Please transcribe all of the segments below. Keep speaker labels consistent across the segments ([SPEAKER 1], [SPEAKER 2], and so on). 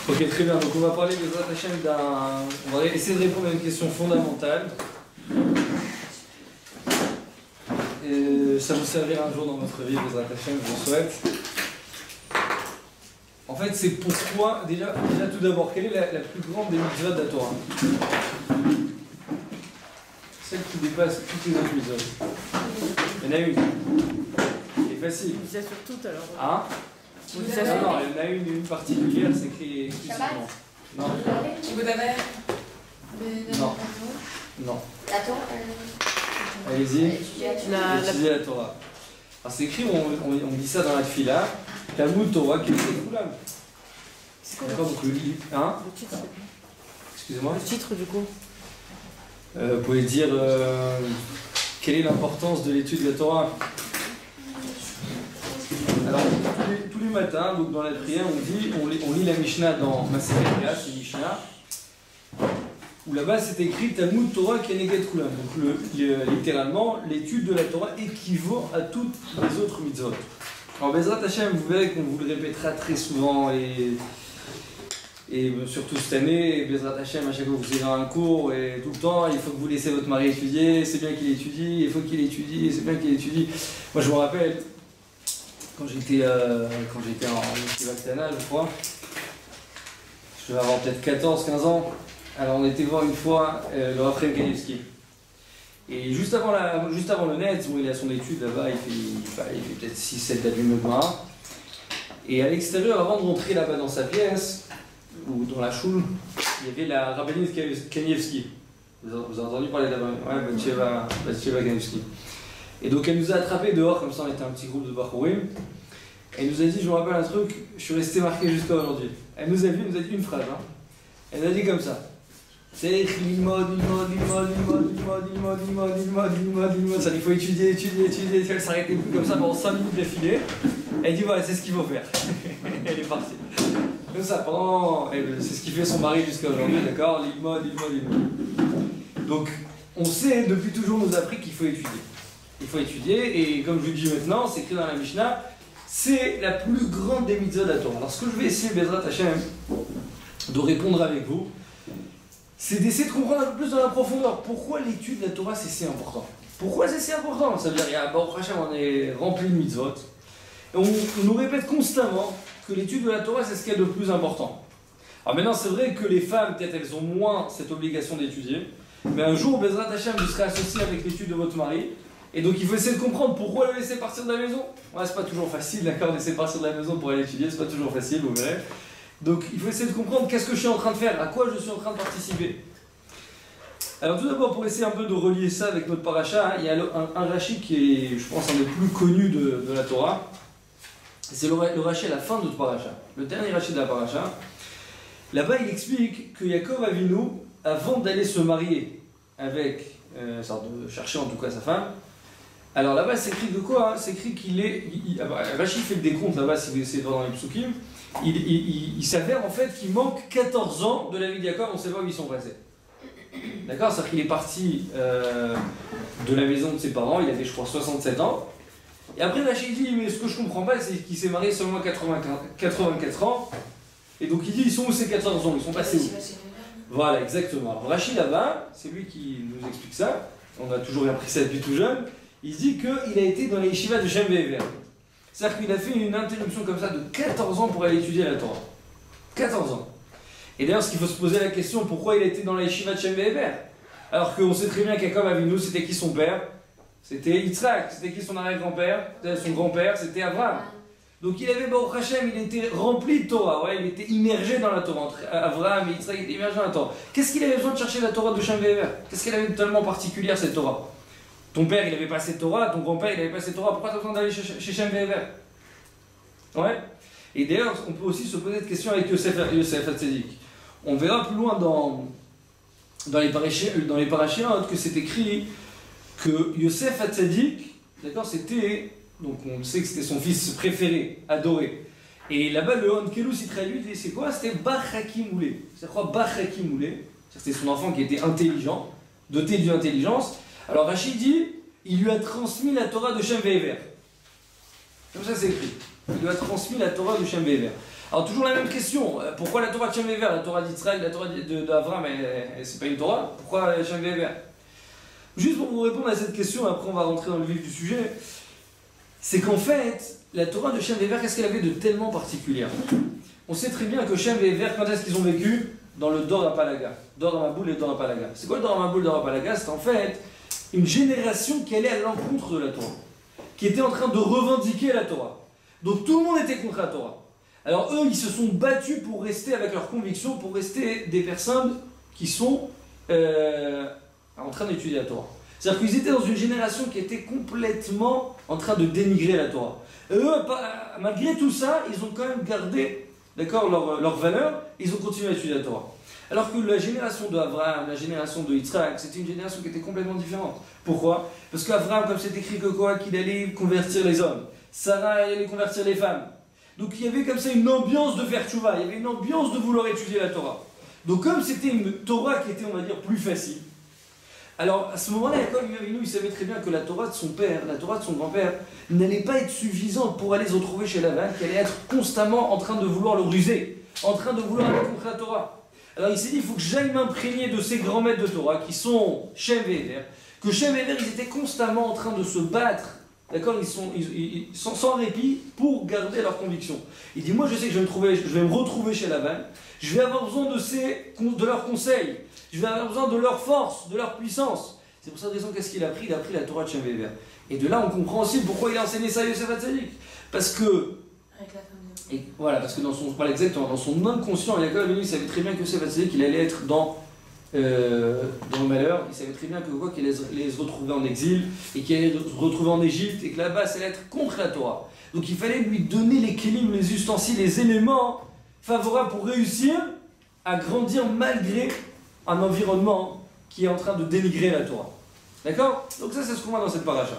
[SPEAKER 1] Ok, très bien. Donc on va parler des Hashem d'un. On va essayer de répondre à une question fondamentale. Et ça vous servira un jour dans votre vie, les Hashem, je vous souhaite. En fait, c'est pourquoi, déjà tout d'abord, quelle est la plus grande des mitzvot de la Torah? Celle qui dépasse toutes les autres mitzvot. Il y en a une. C'est facile.
[SPEAKER 2] Vous êtes sur toutes alors.
[SPEAKER 1] Hein? Non, il y en a une particulière, c'est écrit exclusivement. Non. Non. Non.
[SPEAKER 3] La Torah.
[SPEAKER 1] Allez-y. Étudier la Torah. Alors c'est écrit, on dit ça dans la Tfila. Talmud Torah, quel est le Koulam? D'accord, donc le livre. Hein?
[SPEAKER 2] Le titre.
[SPEAKER 1] Excusez-moi.
[SPEAKER 2] Le titre du coup.
[SPEAKER 1] Vous pouvez dire quelle est l'importance de l'étude de la Torah? Alors, tous les matins, donc dans la prière, on lit la Mishnah dans Masechet Yah, c'est Mishnah, où là-bas c'est écrit Talmud Torah Keneget Kulam. Donc littéralement, l'étude de la Torah équivaut à toutes les autres mitzvot. Alors Bezrat Hashem, vous verrez qu'on vous le répétera très souvent et surtout cette année, Bezrat Hashem, à chaque fois que vous irez à un cours et tout le temps, il faut que vous laissez votre mari étudier, c'est bien qu'il étudie, il faut qu'il étudie, c'est bien qu'il étudie. Moi je me rappelle, quand j'étais en Yeshiva Ktana, je crois, je devais avoir peut-être 14-15 ans, alors on était voir une fois le Raphaël Kanievski. Et juste avant le net, bon, il a son étude là-bas, il fait peut-être 6-7 d'allume de Gemara. Et à l'extérieur, avant de rentrer là-bas dans sa pièce, ou dans la choule, il y avait la rabbinite Kanievski. Vous avez entendu parler là-bas? Ouais, Batsheva Kanievski. Et donc elle nous a attrapés dehors, comme ça on était un petit groupe de Bachorim. Elle nous a dit, je me rappelle un truc, je suis resté marqué jusqu'à aujourd'hui. Elle nous a dit une phrase. Hein. Elle nous a dit comme ça. C'est l'imod. Ça, il faut étudier. Elle s'arrêtait plus comme ça pendant 5 minutes d'affilée. Elle dit voilà, c'est ce qu'il faut faire. Elle est partie. Comme ça, c'est ce qui fait son mari jusqu'à aujourd'hui, d'accord? L'imod. Donc, on sait, depuis toujours, on nous a appris qu'il faut étudier. Il faut étudier, et comme je vous dis maintenant, c'est écrit dans la Mishnah, c'est la plus grande des mitzvot de la Torah. Alors, ce que je vais essayer, Bezrat Hashem, de répondre avec vous, c'est d'essayer de comprendre un peu plus dans la profondeur. Pourquoi l'étude de la Torah c'est si important? Pourquoi c'est si important? Ça veut dire, Baruch Hashem, on est rempli de mitzvot. Et on nous répète constamment que l'étude de la Torah c'est ce qu'il y a de plus important. Alors maintenant, c'est vrai que les femmes, peut-être, elles ont moins cette obligation d'étudier. Mais un jour, Bezrat Hashem, vous serez associé avec l'étude de votre mari. Et donc, il faut essayer de comprendre pourquoi le laisser partir de la maison. Ouais, c'est pas toujours facile, d'accord, de laisser partir de la maison pour aller étudier, c'est pas toujours facile, vous verrez. Donc il faut essayer de comprendre qu'est-ce que je suis en train de faire, à quoi je suis en train de participer. Alors tout d'abord, pour essayer un peu de relier ça avec notre paracha, il y a un Rashi qui est, je pense, un des plus connus de la Torah. C'est le Rashi à la fin de notre paracha, le dernier Rashi de la paracha. Là-bas, il explique que Yaakov Avinu, avant d'aller se marier avec, de chercher en tout cas sa femme, alors là-bas, c'est écrit de quoi? C'est écrit qu'il est... Rashi fait le décompte là-bas, si vous essayez de voir dans les psukim. Il s'avère en fait qu'il manque 14 ans de la vie de Yaakov, on ne sait pas où ils sont passés. D'accord? C'est-à-dire qu'il est parti de la maison de ses parents, il avait je crois 67 ans. Et après Rachid dit, mais ce que je comprends pas, c'est qu'il s'est marié seulement à 84 ans. Et donc il dit, ils sont où ces 14 ans? Ils sont passés où? Voilà, exactement. Alors Rachid là-bas, c'est lui qui nous explique ça, on a toujours appris ça depuis tout jeune. Il dit qu'il a été dans les yeshivas de Shem Ve'ever. C'est-à-dire qu'il a fait une interruption comme ça de 14 ans pour aller étudier la Torah. 14 ans. Et d'ailleurs, ce qu'il faut se poser la question, pourquoi il a été dans la yeshiva de Shem Ve'ever? Alors qu'on sait très bien qu'Yaakov Avinu, c'était qui son père? C'était Yitzhak. C'était qui son arrière-grand-père? Son grand-père, c'était Abraham. Donc il avait, Baruch Hashem, il était rempli de Torah, ouais, il était immergé dans la Torah. Entre Abraham et Yitzhak, il était immergé dans la Torah. Qu'est-ce qu'il avait besoin de chercher la Torah de Shem Ve'ever? Qu'est-ce qu'elle avait de tellement particulière, cette Torah? Ton père, il avait pas cette Torah, ton grand-père, il avait pas cette Torah, pourquoi tu as besoin d'aller chez Shem Ve'ever? Ouais. Et d'ailleurs, on peut aussi se poser cette question avec Yosef Hatzadik. On verra plus loin dans les parashiot que c'est écrit que Yosef Hatzadik, d'accord, c'était, donc on sait que c'était son fils préféré, adoré. Et là-bas, le Onkelus, il traduit, c'est quoi? C'était Bachakimoulé. C'est quoi Bachakimoulé? C'était son enfant qui était intelligent, doté d'une intelligence. Alors Rachid dit, il lui a transmis la Torah de Shem Ve'ever. Comme ça c'est écrit. Il lui a transmis la Torah de Shem Ve'ever. Alors toujours la même question, pourquoi la Torah de Shem Ve'Ever, la Torah d'Israël, la Torah d'Avram, c'est pas une Torah? Pourquoi Shem Ve'Ever? Juste pour vous répondre à cette question, après on va rentrer dans le vif du sujet, c'est qu'en fait, la Torah de Shem Ve'Ever, qu'est-ce qu'elle avait de tellement particulier? On sait très bien que Shem Ve'Ever, quand est-ce qu'ils ont vécu? Dans le Dor HaPalaga. Dor HaMaboul et Dor HaPalaga. C'est quoi le Dor HaMaboul et Dor HaPalaga? C'est en fait une génération qui allait à l'encontre de la Torah, qui était en train de revendiquer la Torah. Donc tout le monde était contre la Torah. Alors eux, ils se sont battus pour rester avec leurs convictions, pour rester des personnes qui sont en train d'étudier la Torah. C'est-à-dire qu'ils étaient dans une génération qui était complètement en train de dénigrer la Torah. Et eux, malgré tout ça, ils ont quand même gardé, d'accord, leur valeur, ils ont continué à étudier la Torah. Alors que la génération d'Abraham, la génération de Yitzhak, c'était une génération qui était complètement différente. Pourquoi? Parce qu'Abraham, comme c'est écrit que quoi, qu'il allait convertir les hommes. Sarah, elle allait convertir les femmes. Donc il y avait comme ça une ambiance de faire tchouva, il y avait une ambiance de vouloir étudier la Torah. Donc comme c'était une Torah qui était, on va dire, plus facile, alors à ce moment-là, Yaakov Avinu, il savait très bien que la Torah de son père, la Torah de son grand-père, n'allait pas être suffisante pour aller se retrouver chez Lavan, qu'elle allait être constamment en train de vouloir le ruser, en train de vouloir aller contre la Torah. Alors il s'est dit, il faut que j'aille m'imprégner de ces grands maîtres de Torah, qui sont Shem Ve'Ever, que Shem Ve'Ever, ils étaient constamment en train de se battre, d'accord, ils sont sans répit pour garder leurs convictions. Il dit, moi je sais que je vais me retrouver chez Lavan, je vais avoir besoin de leurs conseils, je vais avoir besoin de leur force, de leur puissance. C'est pour cette raison qu'est-ce qu'il a pris? Il a pris la Torah de Shem Ve'Ever. Et de là on comprend aussi pourquoi il a enseigné ça à Yosef Hatzadik. Parce que,
[SPEAKER 2] avec la femme de...
[SPEAKER 1] et voilà, parce que dans son inconscient, Yaakov Avinu, il savait très bien que Yosef Hatzadik, il allait être dans le malheur. Il savait très bien que quoi, qu'il allait se retrouver en exil et qu'il allait se retrouver en Égypte et que là-bas ça allait être contre la Torah. Donc il fallait lui donner les kélim, les ustensiles, les éléments favorables pour réussir à grandir malgré un environnement qui est en train de dénigrer la Torah. D'accord? Donc ça c'est ce qu'on voit dans cette paracha.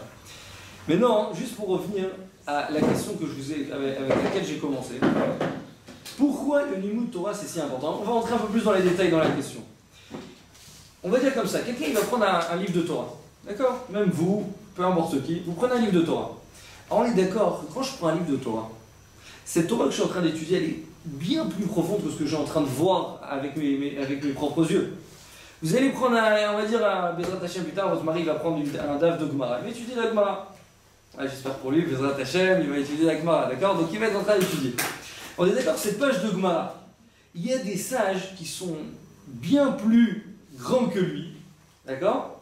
[SPEAKER 1] Maintenant, juste pour revenir à la question que avec laquelle j'ai commencé. Pourquoi le Limud Torah c'est si important? On va rentrer un peu plus dans les détails dans la question. On va dire comme ça, quelqu'un il va prendre un livre de Torah, d'accord? Même vous, peu importe qui, vous prenez un livre de Torah. Alors on est d'accord que quand je prends un livre de Torah, cette Torah que je suis en train d'étudier, elle est bien plus profonde que ce que je suis en train de voir avec mes propres yeux. Vous allez prendre, on va dire, un Bezrat Hashem plus tard, votre mari va prendre un daf de Gemara, il va étudier la Gemara. Ah, j'espère pour lui, Bezrat Hashem, il va étudier la Gemara, d'accord? Donc il va être en train d'étudier. On est d'accord, cette page de Gemara, il y a des sages qui sont bien plus grands que lui, d'accord?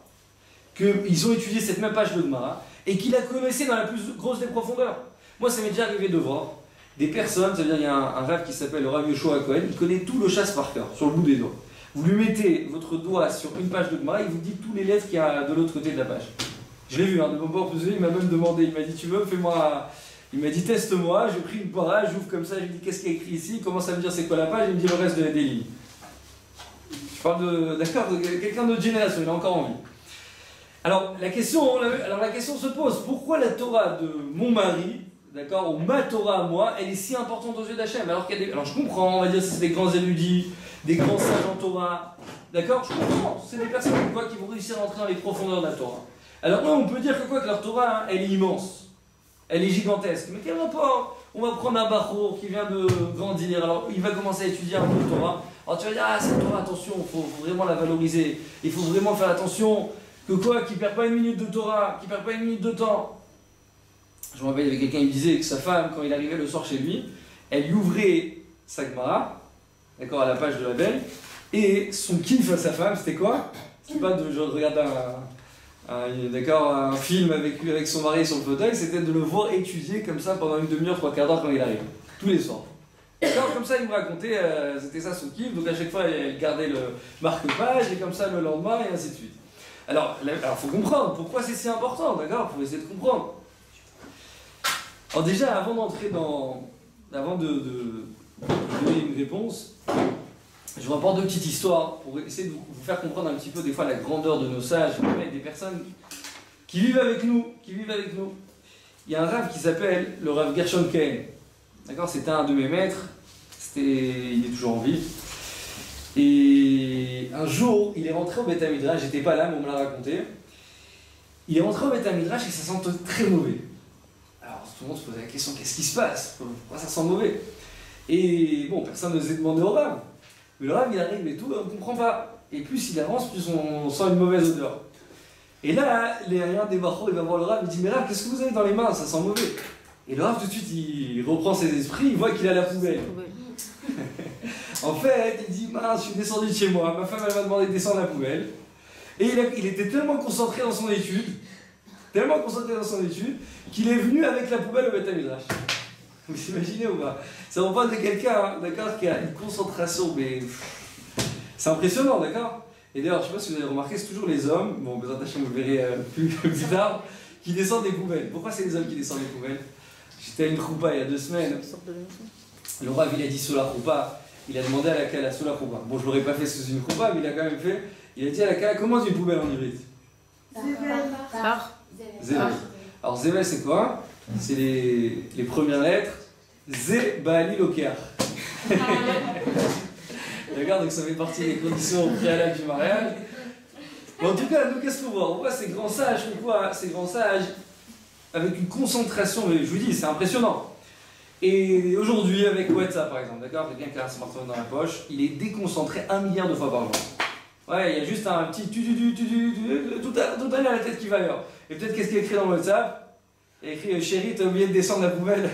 [SPEAKER 1] Qu'ils ont étudié cette même page de Gemara et qu'ils la connaissaient dans la plus grosse des profondeurs. Moi, ça m'est déjà arrivé de voir des personnes, c'est-à-dire il y a un rav qui s'appelle le Rav Yoshua Cohen, il connaît tout le chasse par cœur, sur le bout des doigts. Vous lui mettez votre doigt sur une page de Gemara, il vous dit tous les lettres qu'il y a de l'autre côté de la page. Je l'ai vu, de mon bord, il m'a même demandé, il m'a dit, tu veux, fais-moi... Il m'a dit, teste-moi, j'ai pris une para, j'ouvre comme ça, je lui dis, qu'est-ce qu'il y a écrit ici, il commence à me dire c'est quoi la page, il me dit le reste des lignes. Je parle de quelqu'un de notre génération, il a encore envie. Alors la question se pose, pourquoi la Torah de mon mari, d'accord, ou ma Torah à moi, elle est si importante aux yeux d'Hachem? Alors je comprends, on va dire que c'est des grands érudits, des grands sages en Torah, d'accord, je comprends, c'est des personnes qui vont réussir à entrer dans les profondeurs de la Torah. Alors on peut dire que leur Torah, elle est immense. Elle est gigantesque. Mais quel rapport? On va prendre un Bachour qui vient de grandir, alors il va commencer à étudier un peu de Torah. Alors tu vas dire, ah cette Torah, attention, il faut vraiment la valoriser. Il faut vraiment faire attention que qu'il ne perd pas une minute de Torah, qu'il ne perd pas une minute de temps. Je me rappelle, il y avait quelqu'un qui disait que sa femme, quand il arrivait le soir chez lui, elle lui ouvrait sa Gemara, d'accord, à la page de la veille, et son kiff à sa femme, c'était quoi? C'était pas de regarder un film avec son mari sur le fauteuil, c'était de le voir étudier comme ça pendant une demi-heure, trois quarts d'heure quand il arrive, tous les soirs. Alors comme ça il me racontait, c'était ça son kiff, donc à chaque fois elle gardait le marque-page et comme ça le lendemain et ainsi de suite. Alors faut comprendre pourquoi c'est si important, d'accord? Faut essayer de comprendre. Alors déjà avant de donner une réponse, je vous rapporte deux petites histoires pour essayer de vous faire comprendre un petit peu des fois la grandeur de nos sages, des personnes qui vivent avec nous. Il y a un rav qui s'appelle le rav Gershon Cohen. D'accord, c'était un de mes maîtres, il est toujours en vie. Et un jour, il est rentré au Beth Midrash, j'étais pas là mais on me l'a raconté. Il est rentré au Beth Midrash et ça sentait très mauvais. Alors tout le monde se posait la question, qu'est-ce qui se passe? Pourquoi ça sent mauvais? Et bon, personne n'osait demander au Rav. Mais le Rav, il arrive et tout, on ne comprend pas. Et plus il avance, plus on sent une mauvaise odeur. Et là, un des Bachor, il va voir le Rav, il dit, mais Rav, qu'est-ce que vous avez dans les mains? Ça sent mauvais. Et le Rav, tout de suite, il reprend ses esprits, il voit qu'il a la poubelle. En fait, il dit, mince, je suis descendu de chez moi, ma femme, elle m'a demandé de descendre la poubelle. Et il était tellement concentré dans son étude, qu'il est venu avec la poubelle au Beth Midrash. Vous imaginez ou pas? Ça on parle de quelqu'un, hein, d'accord, qui a une concentration, mais c'est impressionnant, d'accord? Et d'ailleurs, je ne sais pas si vous avez remarqué, c'est toujours les hommes, bon, vous le verrez plus tard, qui descendent des poubelles. Pourquoi c'est les hommes qui descendent des poubelles? J'étais à une choupa il y a 2 semaines. Le Rav, il a dit sur la choupa, il a demandé à la Kala sur la choupa. Bon, je ne l'aurais pas fait sous une choupa, mais il a quand même fait. Il a dit à la Kala, comment dit une poubelle en hybride? Zével. Alors, Zével, c'est quoi? C'est les premières lettres. Zé Baali Loker. Regarde, donc ça fait partie des conditions préalables du mariage. Mais en tout cas, nous, qu'est-ce qu'on voit? On voit ces grands sages, ces grands sages avec une concentration, mais je vous dis, c'est impressionnant. Et aujourd'hui, avec WhatsApp par exemple, d'accord, quelqu'un qui a un smartphone dans la poche, il est déconcentré 1 milliard de fois par jour. Ouais, il y a juste un petit tout à la tête qui va ailleurs. Et peut-être qu'est-ce qu'il y a écrit dans le WhatsApp? Il y a écrit chérie, t'as oublié de descendre la poubelle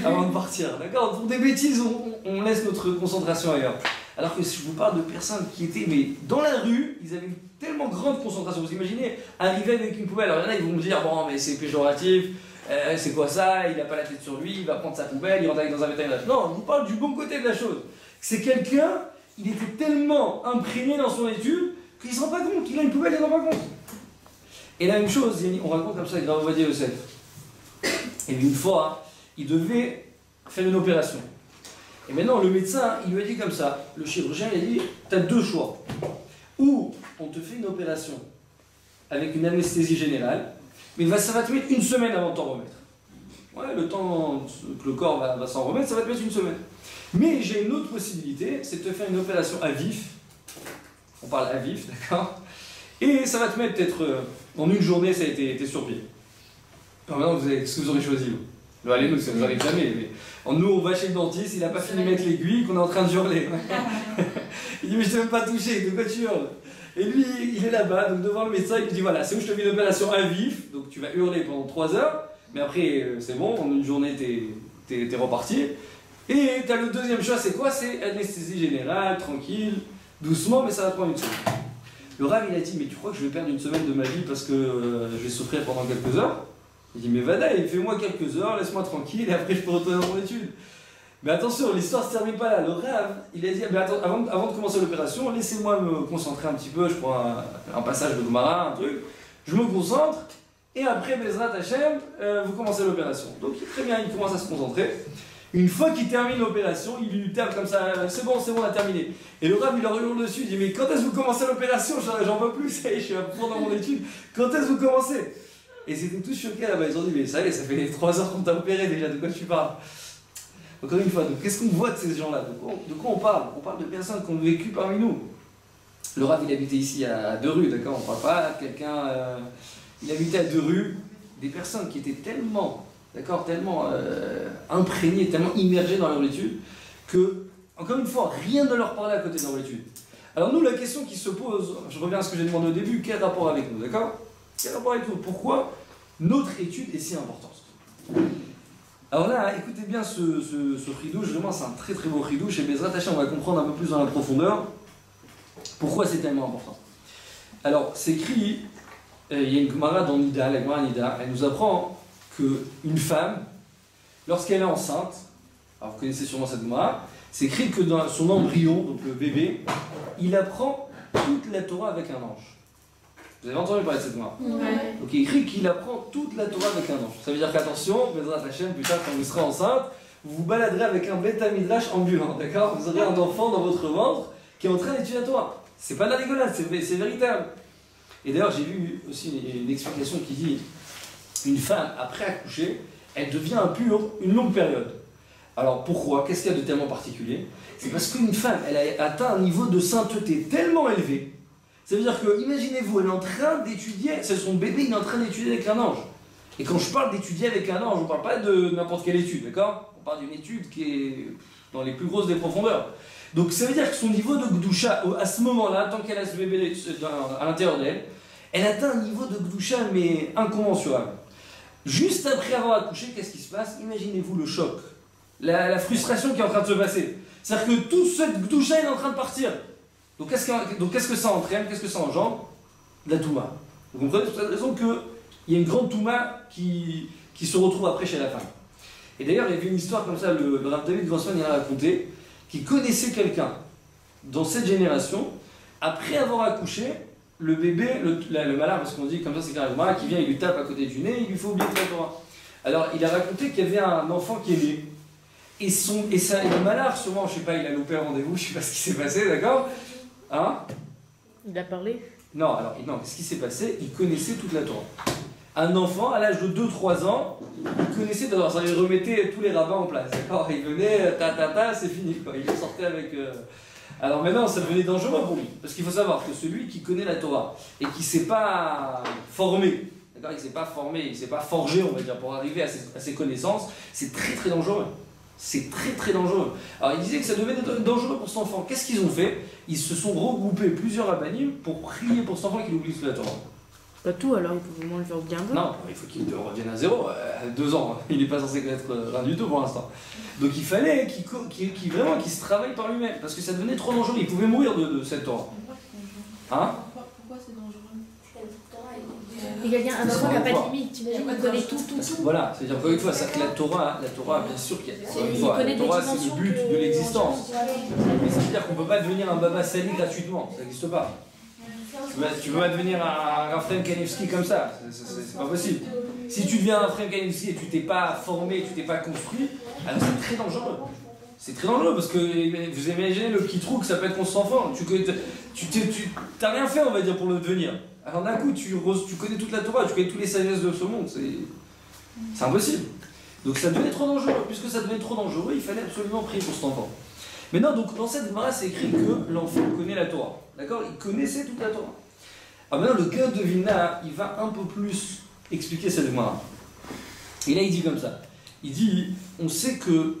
[SPEAKER 1] avant de partir. D'accord? Pour des bêtises, on laisse notre concentration ailleurs. Alors que si je vous parle de personnes qui étaient mais dans la rue, ils avaient une tellement grande concentration. Vous imaginez arriver avec une poubelle. Alors il y en a, ils vont me dire bon, mais c'est péjoratif, c'est quoi ça? Il n'a pas la tête sur lui, il va prendre sa poubelle, il rentre avec dans un bétail. Non, je vous parle du bon côté de la chose. C'est quelqu'un, il était tellement imprégné dans son étude qu'il ne se rend pas compte qu'il a une poubelle, il ne se rend pas compte. Et la même chose, on raconte comme ça avec Rav Ovadia Yosef. Et une fois, il devait faire une opération. Et maintenant, le médecin, il lui a dit comme ça, le chirurgien, il a dit, tu as 2 choix. Ou on te fait une opération avec une anesthésie générale, mais ça va te mettre 1 semaine avant de t'en remettre. Ouais, le temps que le corps va s'en remettre, ça va te mettre 1 semaine. Mais j'ai une autre possibilité, c'est de te faire une opération à vif. On parle à vif, d'accord? Et ça va te mettre peut-être, en 1 journée, ça a été sur pied. Alors maintenant, qu'est-ce que vous aurez choisi, vous? Allez, nous, ça ne nous arrive jamais. Mais nous, on va chez le dentiste, il n'a pas fini de mettre l'aiguille, qu'on est en train de hurler. Il dit, mais je t'ai même pas touché, de quoi tu hurles? Et lui, il est là-bas, donc devant le médecin, il lui dit, voilà, c'est où je te fais une opération à vif, donc tu vas hurler pendant 3 heures, mais après, c'est bon, en 1 journée, t'es reparti. Et tu as le deuxième choix, c'est quoi? C'est anesthésie générale, tranquille, doucement, mais ça va prendre 1 semaine. Le Rav, il a dit, mais tu crois que je vais perdre 1 semaine de ma vie parce que je vais souffrir pendant quelques heures? Il dit, mais Vadaï, fais-moi quelques heures, laisse-moi tranquille, et après je peux retourner dans mon étude. Mais attention, l'histoire ne se termine pas là. Le Rav, il a dit, mais attends, avant de commencer l'opération, laissez-moi me concentrer un petit peu, je prends un passage de Gemara, un truc, je me concentre, et après, Bezrat Hashem, vous commencez l'opération. Donc très bien, il commence à se concentrer. Une fois qu'il termine l'opération, il lui tape comme ça, c'est bon, on a terminé. Et le Rav, il leur hurle dessus, il dit, mais quand est-ce que vous commencez l'opération? J'en peux plus, ça y est, je suis à fond dans mon étude, quand est-ce que vous commencez? Et ils étaient tous choqués là-bas, ils ont dit, mais ça y est, ça fait 3 heures qu'on t'a opéré déjà, de quoi tu parles? Encore une fois, qu'est-ce qu'on voit de ces gens-là? De quoi on parle? On parle de personnes qui ont vécu parmi nous. Le Rav, il habitait ici à 2 rues, d'accord? On ne parle pas de quelqu'un... il habitait à 2 rues, des personnes qui étaient tellement, d'accord, tellement imprégnées, tellement immergées dans leur étude, que, encore une fois, rien ne leur parlait à côté de leur étude. Alors nous, la question qui se pose, je reviens à ce que j'ai demandé au début, quel rapport avec nous, d'accord? Quel rapport avec nous? Pourquoi notre étude est si importante? Alors là, écoutez bien ce chidouche, vraiment c'est un très très beau chidouche, et Bezrat Hashem, on va comprendre un peu plus dans la profondeur pourquoi c'est tellement important. Alors, c'est écrit, il y a une Gemara dans Nida, la Gemara Nida, elle nous apprend qu'une femme, lorsqu'elle est enceinte, alors vous connaissez sûrement cette Gemara, c'est écrit que dans son embryon, donc le bébé, il apprend toute la Torah avec un ange. Vous avez entendu parler de cette Gemara? Ouais. Donc il écrit qu'il apprend toute la Torah avec un ange. Ça veut dire qu'attention, Bezrat Hashem, plus tard quand vous serez enceinte, vous vous baladerez avec un Beth Midrash ambulant, d'accord? Vous aurez un enfant dans votre ventre qui est en train d'étudier la Torah. C'est pas de la rigolade, c'est véritable. Et d'ailleurs, j'ai vu aussi une explication qui dit une femme, après accoucher, elle devient impure une longue période. Alors pourquoi? Qu'est-ce qu'il y a de tellement particulier? C'est parce qu'une femme, elle a atteint un niveau de sainteté tellement élevé. Ça veut dire que, imaginez-vous, elle est en train d'étudier, c'est son bébé, il est en train d'étudier avec un ange. Et quand je parle d'étudier avec un ange, on ne parle pas de n'importe quelle étude, d'accord? On parle d'une étude qui est dans les plus grosses des profondeurs. Donc ça veut dire que son niveau de Gdusha, à ce moment-là, tant qu'elle a ce bébé à l'intérieur d'elle, elle atteint un niveau de Gdusha mais incommensurable. Juste après avoir accouché, qu'est-ce qui se passe? Imaginez-vous le choc, la frustration qui est en train de se passer. C'est-à-dire que tout ce Gdusha est en train de partir. Donc qu'est-ce que ça entraîne? Qu'est-ce que ça engendre? De la Touma. Vous comprenez? C'est pour cette raison qu'il y a une grande Touma qui se retrouve après chez la femme. Et d'ailleurs, il y avait une histoire comme ça, le Rav David Grossman il a raconté, qui connaissait quelqu'un dans cette génération, après avoir accouché, le bébé, le malheur, parce qu'on dit comme ça, c'est carrément qui vient, il lui tape à côté du nez, il lui faut oublier la Torah. Alors, il a raconté qu'il y avait un enfant qui est né. Et le malheur, sûrement, je sais pas, il a loupé un rendez-vous, je sais pas ce qui s'est passé, d'accord? Hein?
[SPEAKER 2] Il a parlé?
[SPEAKER 1] Non, alors, non, ce qui s'est passé, il connaissait toute la Torah. Un enfant, à l'âge de 2-3 ans, il connaissait, alors ça lui remettait tous les rabbins en place, d'accord? Il venait, c'est fini, quoi. Il sortait avec... Alors maintenant, ça devenait dangereux pour lui, parce qu'il faut savoir que celui qui connaît la Torah et qui ne s'est pas formé, d'accord? Il ne s'est pas formé, il ne s'est pas forgé, on va dire, pour arriver à ses connaissances, c'est très très dangereux. C'est très très dangereux. Alors il disait que ça devait être dangereux pour cet enfant. Qu'est-ce qu'ils ont fait? Ils se sont regroupés plusieurs rabbinim pour prier pour cet enfant qu'il oublie la Torah.
[SPEAKER 2] Pas tout alors, il faut vraiment le faire bien.
[SPEAKER 1] Non, il faut qu'il revienne à zéro. À 2 ans, il n'est pas censé connaître rien du tout pour l'instant. Donc il fallait qu'il se travaille par lui-même, parce que ça devenait trop dangereux. Il pouvait mourir de cette Torah. Hein?
[SPEAKER 3] Pourquoi c'est dangereux?
[SPEAKER 2] Il y a un enfant qui n'a pas de limite, tu imagines, il connaît tout.
[SPEAKER 1] Voilà, c'est-à-dire qu'une fois, que la Torah, bien sûr qu'il y a. Une fois, la Torah, c'est le but de l'existence. Mais ça veut dire qu'on ne peut pas devenir un baba sali gratuitement, ça n'existe pas. Tu peux pas devenir un Raphaël Kanevski comme ça, c'est pas possible. Si tu deviens un Raphaël Kanevski et tu t'es pas formé, tu t'es pas construit, alors c'est très dangereux. C'est très dangereux parce que vous imaginez le petit trou que ça peut être contre son enfant. Tu t'as rien fait, on va dire, pour le devenir. Alors d'un coup, tu connais toute la Torah, tu connais tous les sagesses de ce monde, c'est impossible. Donc ça devenait trop dangereux. Puisque ça devenait trop dangereux, il fallait absolument prier pour cet enfant. Maintenant, donc, dans cette Gemara, c'est écrit que l'enfant connaît la Torah. D'accord? Il connaissait toute la Torah. Alors maintenant, le Gaon de Vilna, il va un peu plus expliquer cette Gemara. Et là, il dit comme ça. Il dit, on sait que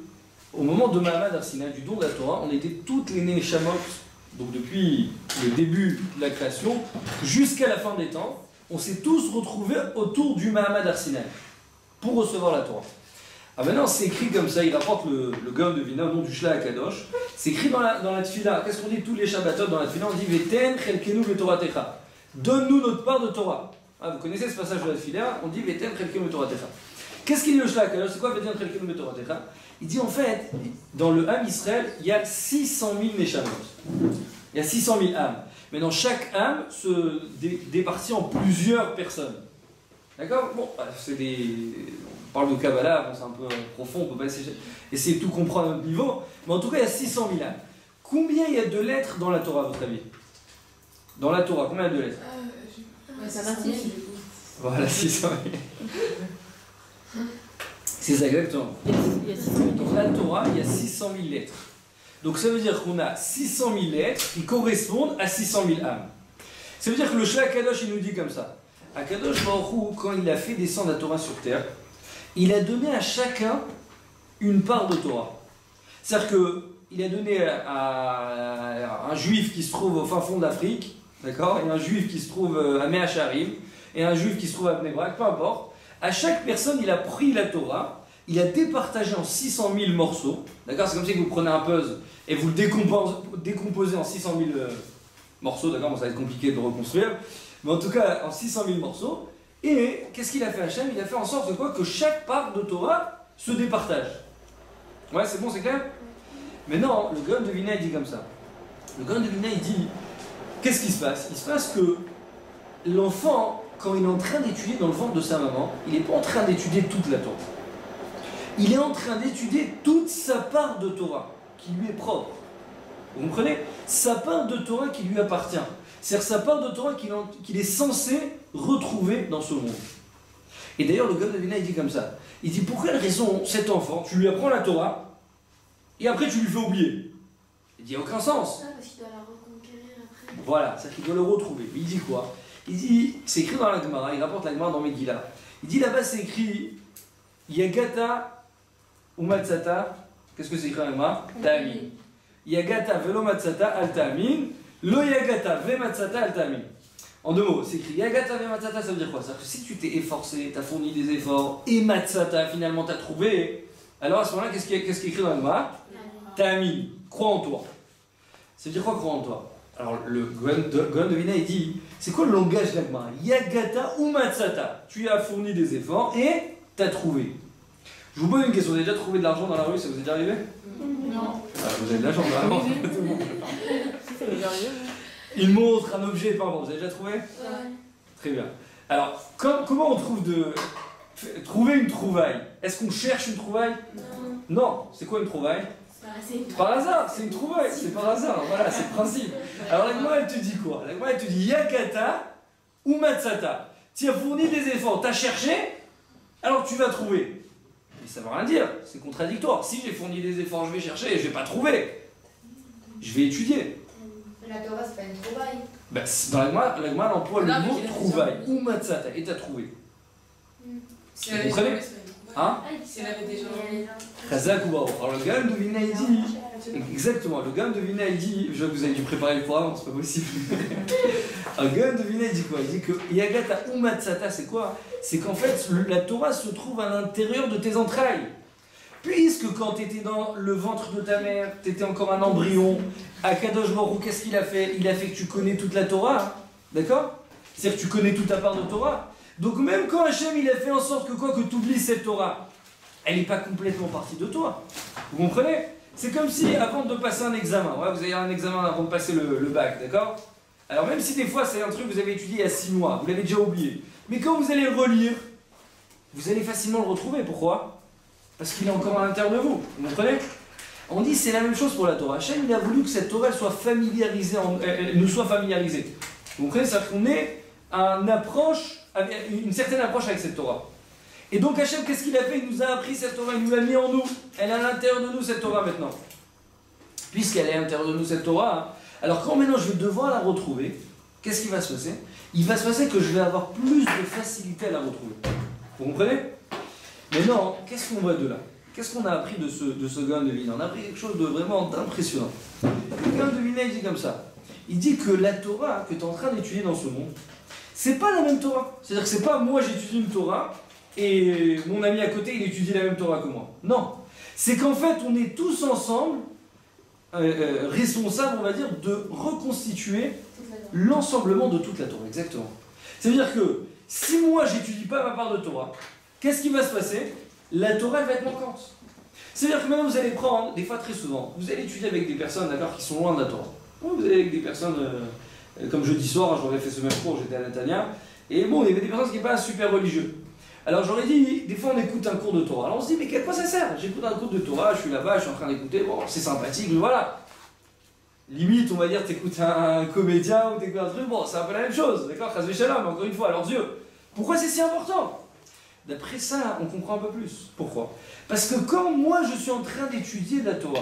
[SPEAKER 1] au moment de Mahamad Arsina, du don de la Torah, on était toutes les Neshamot, donc depuis le début de la création, jusqu'à la fin des temps, on s'est tous retrouvés autour du Mahamad Arsina pour recevoir la Torah. Ah maintenant c'est écrit comme ça, il rapporte le Gaon de Vilna au nom du Shla Akadosh. C'est écrit dans la Tfila. Qu'est-ce qu'on dit tous les Shabbatot dans la Tfila? On dit Veten chelkenu betoratecha. Donne-nous notre part de Torah. Ah, vous connaissez ce passage de la Tfila? On dit Veten chelkenu betoratecha. Qu'est-ce qu'il dit le Shla Akadosh? C'est quoi Veten chelkenu betoratecha? Il dit en fait, dans le Ham Israël, il y a 600 000 Neshamot. Il y a 600 000 âmes. Mais dans chaque âme se départit en plusieurs personnes. D'accord? Bon, c'est on parle de Kabbalah, bon, c'est un peu profond, on ne peut pas essayer de tout comprendre à notre niveau, mais en tout cas il y a 600 000 âmes. Combien il y a de lettres dans la Torah, à votre avis? Dans la Torah, combien il y a de lettres?
[SPEAKER 3] Ça m'attire.
[SPEAKER 1] Voilà, 600 000. C'est ça, exactement. Dans la Torah, il y a 600 000 lettres. Donc ça veut dire qu'on a 600 000 lettres qui correspondent à 600 000 âmes. Ça veut dire que le Shla Kadosh, il nous dit comme ça. Akadosh Baruch Hu, quand il a fait descendre la Torah sur terre, il a donné à chacun une part de Torah. C'est-à-dire qu'il a donné à un juif qui se trouve au fin fond d'Afrique, d'accord, et un juif qui se trouve à Mea Shearim, et un juif qui se trouve à Bnei Brak, peu importe. À chaque personne, il a pris la Torah, il a départagé en 600 000 morceaux, d'accord, c'est comme si vous prenez un puzzle et vous le décomposez en 600 000 morceaux, d'accord, bon, ça va être compliqué de reconstruire, mais en tout cas en 600 000 morceaux. Et qu'est-ce qu'il a fait Hachem? Il a fait en sorte de quoi? Que chaque part de Torah se départage. Ouais, c'est bon, c'est clair? Maintenant, le Gaon de Vilna, il dit comme ça. Le Gaon de Vilna, il dit, qu'est-ce qui se passe? Il se passe que l'enfant, quand il est en train d'étudier dans le ventre de sa maman, il n'est pas en train d'étudier toute la Torah. Il est en train d'étudier toute sa part de Torah, qui lui est propre. Vous comprenez? Sa part de Torah qui lui appartient. C'est-à-dire sa part de Torah qu'il est censé retrouver dans ce monde. Et d'ailleurs, le Gaon de Vilna, il dit comme ça. Il dit, pour quelle raison cet enfant, tu lui apprends la Torah, et après tu lui fais oublier? Il dit, il n'y a aucun sens.
[SPEAKER 3] Ah, parce qu'il doit la reconquérir après.
[SPEAKER 1] Voilà, c'est-à-dire qu'il doit le retrouver. Il dit quoi? Il dit, c'est écrit dans la Gemara, il rapporte la Gemara dans Megillah. Il dit là-bas, c'est écrit, Yagata Umatsata Qu'est-ce que c'est écrit dans l'Agma? Ta'amin. Yagata velo matzata al ta'amin. Lo yagata ve matzata al ta'amin. En deux mots, c'est écrit Yagata ve matzata, ça veut dire quoi? C'est-à-dire que si tu t'es efforcé, tu as fourni des efforts, et matzata, finalement t'as trouvé, alors à ce moment-là, qu'est-ce qui est écrit dans l'Agma? Ta'amin, crois en toi. Ça veut dire quoi, crois en toi? Alors le Gaon de Vilna, il dit, c'est quoi le langage de l'Agma? Yagata ou matzata. Tu as fourni des efforts et t'as trouvé. Je vous pose une question, vous avez déjà trouvé de l'argent dans la rue, ça vous est déjà arrivé?
[SPEAKER 3] Non.
[SPEAKER 1] Ah, vous avez de l'argent vraiment. Une montre, un objet, pardon, vous avez déjà trouvé?
[SPEAKER 3] Ouais.
[SPEAKER 1] Très bien. Alors, comment on trouver une trouvaille? Est-ce qu'on cherche une trouvaille?
[SPEAKER 3] Non.
[SPEAKER 1] Non. C'est quoi une trouvaille?
[SPEAKER 3] C'est
[SPEAKER 1] Par hasard, c'est une trouvaille, c'est par hasard, voilà, c'est le principe. Alors l'Agma, elle te dit quoi? L'Agma, elle te dit Yagata ou Matsata. Tu as fourni des efforts, tu as cherché, alors tu vas trouver. Mais ça ne veut rien dire, c'est contradictoire. Si j'ai fourni des efforts, je vais chercher et je ne vais pas trouver. Je vais étudier.
[SPEAKER 3] La Torah, c'est pas une trouvaille.
[SPEAKER 1] Ben, dans l'Agma, elle emploie le
[SPEAKER 4] Non, mais
[SPEAKER 1] mot
[SPEAKER 4] il a
[SPEAKER 1] trouvaille
[SPEAKER 4] raison.
[SPEAKER 1] ou Matsata et tu as trouvé.
[SPEAKER 4] Si
[SPEAKER 1] Vous
[SPEAKER 4] elle avait
[SPEAKER 1] comprenez?
[SPEAKER 4] jamais, c'est une
[SPEAKER 1] Hein?
[SPEAKER 4] Si elle avait déjà.
[SPEAKER 1] Chazak ou Baruch. Alors le Gaon de Vilna, il dit. Exactement, le Gaon de Vilna, il dit. Je vois que vous avez dû préparer le programme, c'est pas possible. Le Gaon de Vilna, il dit quoi? Il dit que Yagata ou Matsata, c'est quoi? C'est qu'en fait, la Torah se trouve à l'intérieur de tes entrailles. Puisque quand tu étais dans le ventre de ta mère, tu étais encore un embryon, Akadosh Baruch Hu, qu'est-ce qu'il a fait? Il a fait que tu connais toute la Torah, hein, d'accord? C'est-à-dire que tu connais toute ta part de Torah. Donc même quand Hachem il a fait en sorte que tu oublies cette Torah, elle n'est pas complètement partie de toi. Vous comprenez? C'est comme si avant de passer un examen, ouais, vous avez un examen avant de passer le bac, d'accord? Alors même si des fois c'est un truc que vous avez étudié il y a 6 mois, vous l'avez déjà oublié, mais quand vous allez le relire, vous allez facilement le retrouver. Pourquoi? Parce qu'il est encore à l'intérieur de vous. Vous comprenez? On dit c'est la même chose pour la Torah. Hachem il a voulu que cette Torah elle soit familiarisée, elle nous soit familiarisée. Vous comprenez? C'est-à-dire qu'on ait une certaine approche avec cette Torah. Et donc Hachem, qu'est-ce qu'il a fait? Il nous a appris cette Torah, il nous l'a mis en nous. Elle est à l'intérieur de nous, cette Torah, maintenant. Puisqu'elle est à l'intérieur de nous, cette Torah, hein, alors quand maintenant je vais devoir la retrouver, qu'est-ce qui va se passer? Il va se passer que je vais avoir plus de facilité à la retrouver. Vous comprenez? Mais non, qu'est-ce qu'on voit de là? Qu'est-ce qu'on a appris de ce Gaon de Vilna? On a appris quelque chose de vraiment impressionnant. Le Gaon de Vilna, il dit comme ça. Il dit que la Torah que tu es en train d'étudier dans ce monde, c'est pas la même Torah. C'est-à-dire que c'est pas moi j'étudie une Torah et mon ami à côté il étudie la même Torah que moi. Non. C'est qu'en fait on est tous ensemble responsables, on va dire, de reconstituer l'ensemblement de toute la Torah. Exactement. C'est-à-dire que si moi j'étudie pas ma part de Torah, qu'est-ce qui va se passer? La Torah elle va être manquante. C'est-à-dire que maintenant vous allez prendre, des fois très souvent, vous allez étudier avec des personnes d'accord, qui sont loin de la Torah. Vous allez avec des personnes, comme jeudi soir, j'aurais fait ce même cours, j'étais à Netanya, et bon, il y avait des personnes qui n'étaient pas super religieux. Alors j'aurais dit, des fois on écoute un cours de Torah, alors on se dit, mais à quoi ça sert? J'écoute un cours de Torah, je suis là-bas, je suis en train d'écouter, bon, c'est sympathique, mais voilà. Limite, on va dire, t'écoutes un comédien ou t'écoutes un truc, bon, c'est un peu la même chose, d'accord? Chas v'shalom, mais encore une fois, à leurs yeux. Pourquoi c'est si important? D'après ça, on comprend un peu plus. Pourquoi? Parce que quand moi je suis en train d'étudier la Torah,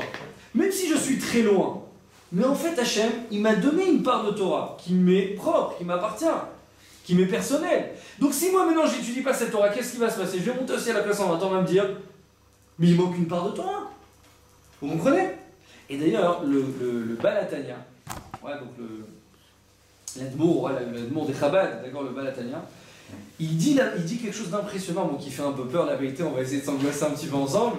[SPEAKER 1] même si je suis très loin, mais en fait Hachem, il m'a donné une part de Torah qui m'est propre, qui m'appartient, qui m'est personnelle. Donc si moi maintenant j'étudie pas cette Torah, qu'est-ce qui va se passer? Je vais monter aussi à la place en attendant, va me dire, mais il manque une part de Torah. Vous comprenez? Et d'ailleurs, le Balatania, ouais, donc l'Admour des Chabad, d'accord, le Balatania, il dit quelque chose d'impressionnant, bon, qui fait un peu peur, la vérité, on va essayer de s'angoisser un petit peu ensemble,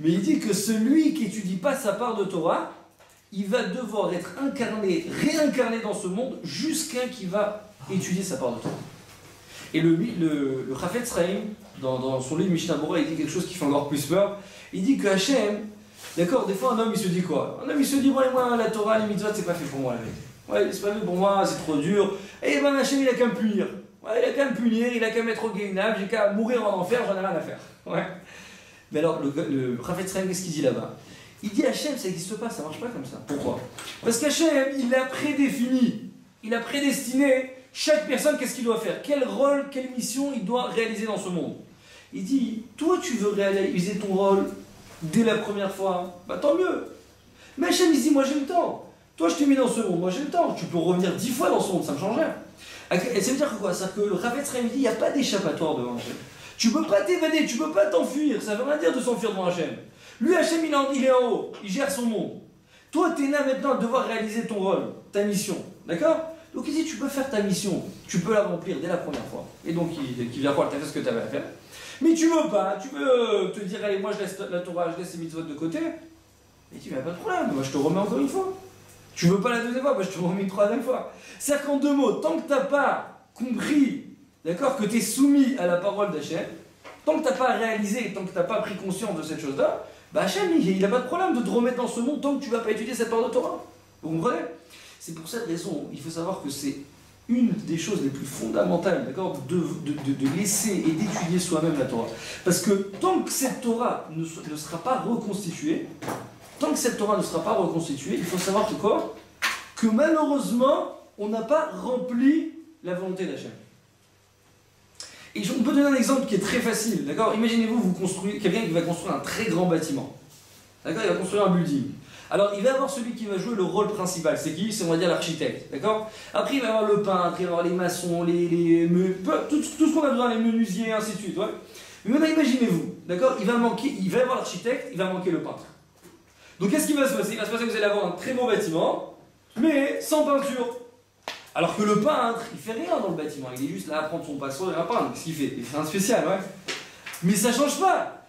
[SPEAKER 1] mais il dit que celui qui n'étudie pas sa part de Torah, il va devoir être réincarné dans ce monde jusqu'à qui va étudier sa part de Torah. Et le Chafetz Chaim, dans son livre Mishnah Bora, il dit quelque chose qui fait encore plus peur. Il dit que Hachem, d'accord, des fois un homme il se dit quoi? Un homme il se dit, ouais, moi la Torah, les mitzvot, c'est pas fait pour moi la vérité. Ouais, c'est pas fait pour moi, c'est trop dur. Et ben Hachem il a qu'à me punir. Ouais, il a qu'à me punir, il a qu'à mettre au Gehinam, j'ai qu'à mourir en enfer, j'en ai rien à faire. Ouais. Mais alors, le Chafetz Chaim, qu'est-ce qu'il dit là-bas? Il dit Hachem, ça n'existe pas, ça marche pas comme ça. Pourquoi? Parce qu'Hachem, il a prédéfini, il a prédestiné chaque personne, qu'est-ce qu'il doit faire? Quel rôle, quelle mission il doit réaliser dans ce monde? Il dit, toi tu veux réaliser ton rôle dès la première fois, bah tant mieux. Mais Hachem, il dit, moi j'ai le temps. Toi je t'ai mis dans ce monde, moi j'ai le temps. Tu peux revenir 10 fois dans ce monde, ça me change rien. Et ça veut dire quoi? C'est-à-dire que le Chafetz Chaim dit, il n'y a pas d'échappatoire devant Hachem. Tu peux pas t'évader, tu peux pas t'enfuir. Ça veut rien dire de s'enfuir devant Hachem. Lui, Hachem, il est en haut, il gère son monde. Toi, tu es là maintenant à devoir réaliser ton rôle, ta mission. D'accord? Donc il dit, tu peux faire ta mission, tu peux la remplir dès la première fois. Et donc il vient voir, tu as fait ce que tu avais à faire. Mais tu veux pas, tu veux te dire, allez, moi je laisse la Torah, je laisse les mitzvot de côté. Et tu n'as pas de problème, moi je te remets encore une fois. Tu veux pas la deuxième fois, bah, je te remets une troisième fois. C'est-à-dire qu'en 2 mots, tant que tu n'as pas compris, d'accord, que tu es soumis à la parole d'Hachem, tant que tu n'as pas réalisé, tant que tu n'as pas pris conscience de cette chose-là, bah Hachem, il n'a pas de problème de te remettre dans ce monde tant que tu ne vas pas étudier cette parole de Torah. Vous comprenez? C'est pour cette raison, il faut savoir que c'est une des choses les plus fondamentales, d'accord, de laisser et d'étudier soi-même la Torah. Parce que tant que cette Torah ne sera pas reconstituée, il faut savoir que quoi? Que malheureusement, on n'a pas rempli la volonté d'Hachem. Et on peut donner un exemple qui est très facile, d'accord? Imaginez-vous, vous construisez, quelqu'un qui va construire un très grand bâtiment. D'accord? Il va construire un building. Alors, il va y avoir celui qui va jouer le rôle principal. C'est qui? C'est, on va dire, l'architecte. D'accord? Après, il va y avoir le peintre, il va y avoir les maçons, tout ce qu'on a besoin, les menuisiers, ainsi de suite. Ouais. Mais maintenant, imaginez-vous. D'accord? Il va y avoir l'architecte, il va manquer le peintre. Donc, qu'est-ce qui va se passer? Il va se passer que vous allez avoir un très beau bâtiment, mais sans peinture. Alors que le peintre, il fait rien dans le bâtiment. Il est juste là à prendre son pinceau et à peindre. Qu'est-ce qu'il fait? Il fait un spécial, ouais. Mais ça change pas.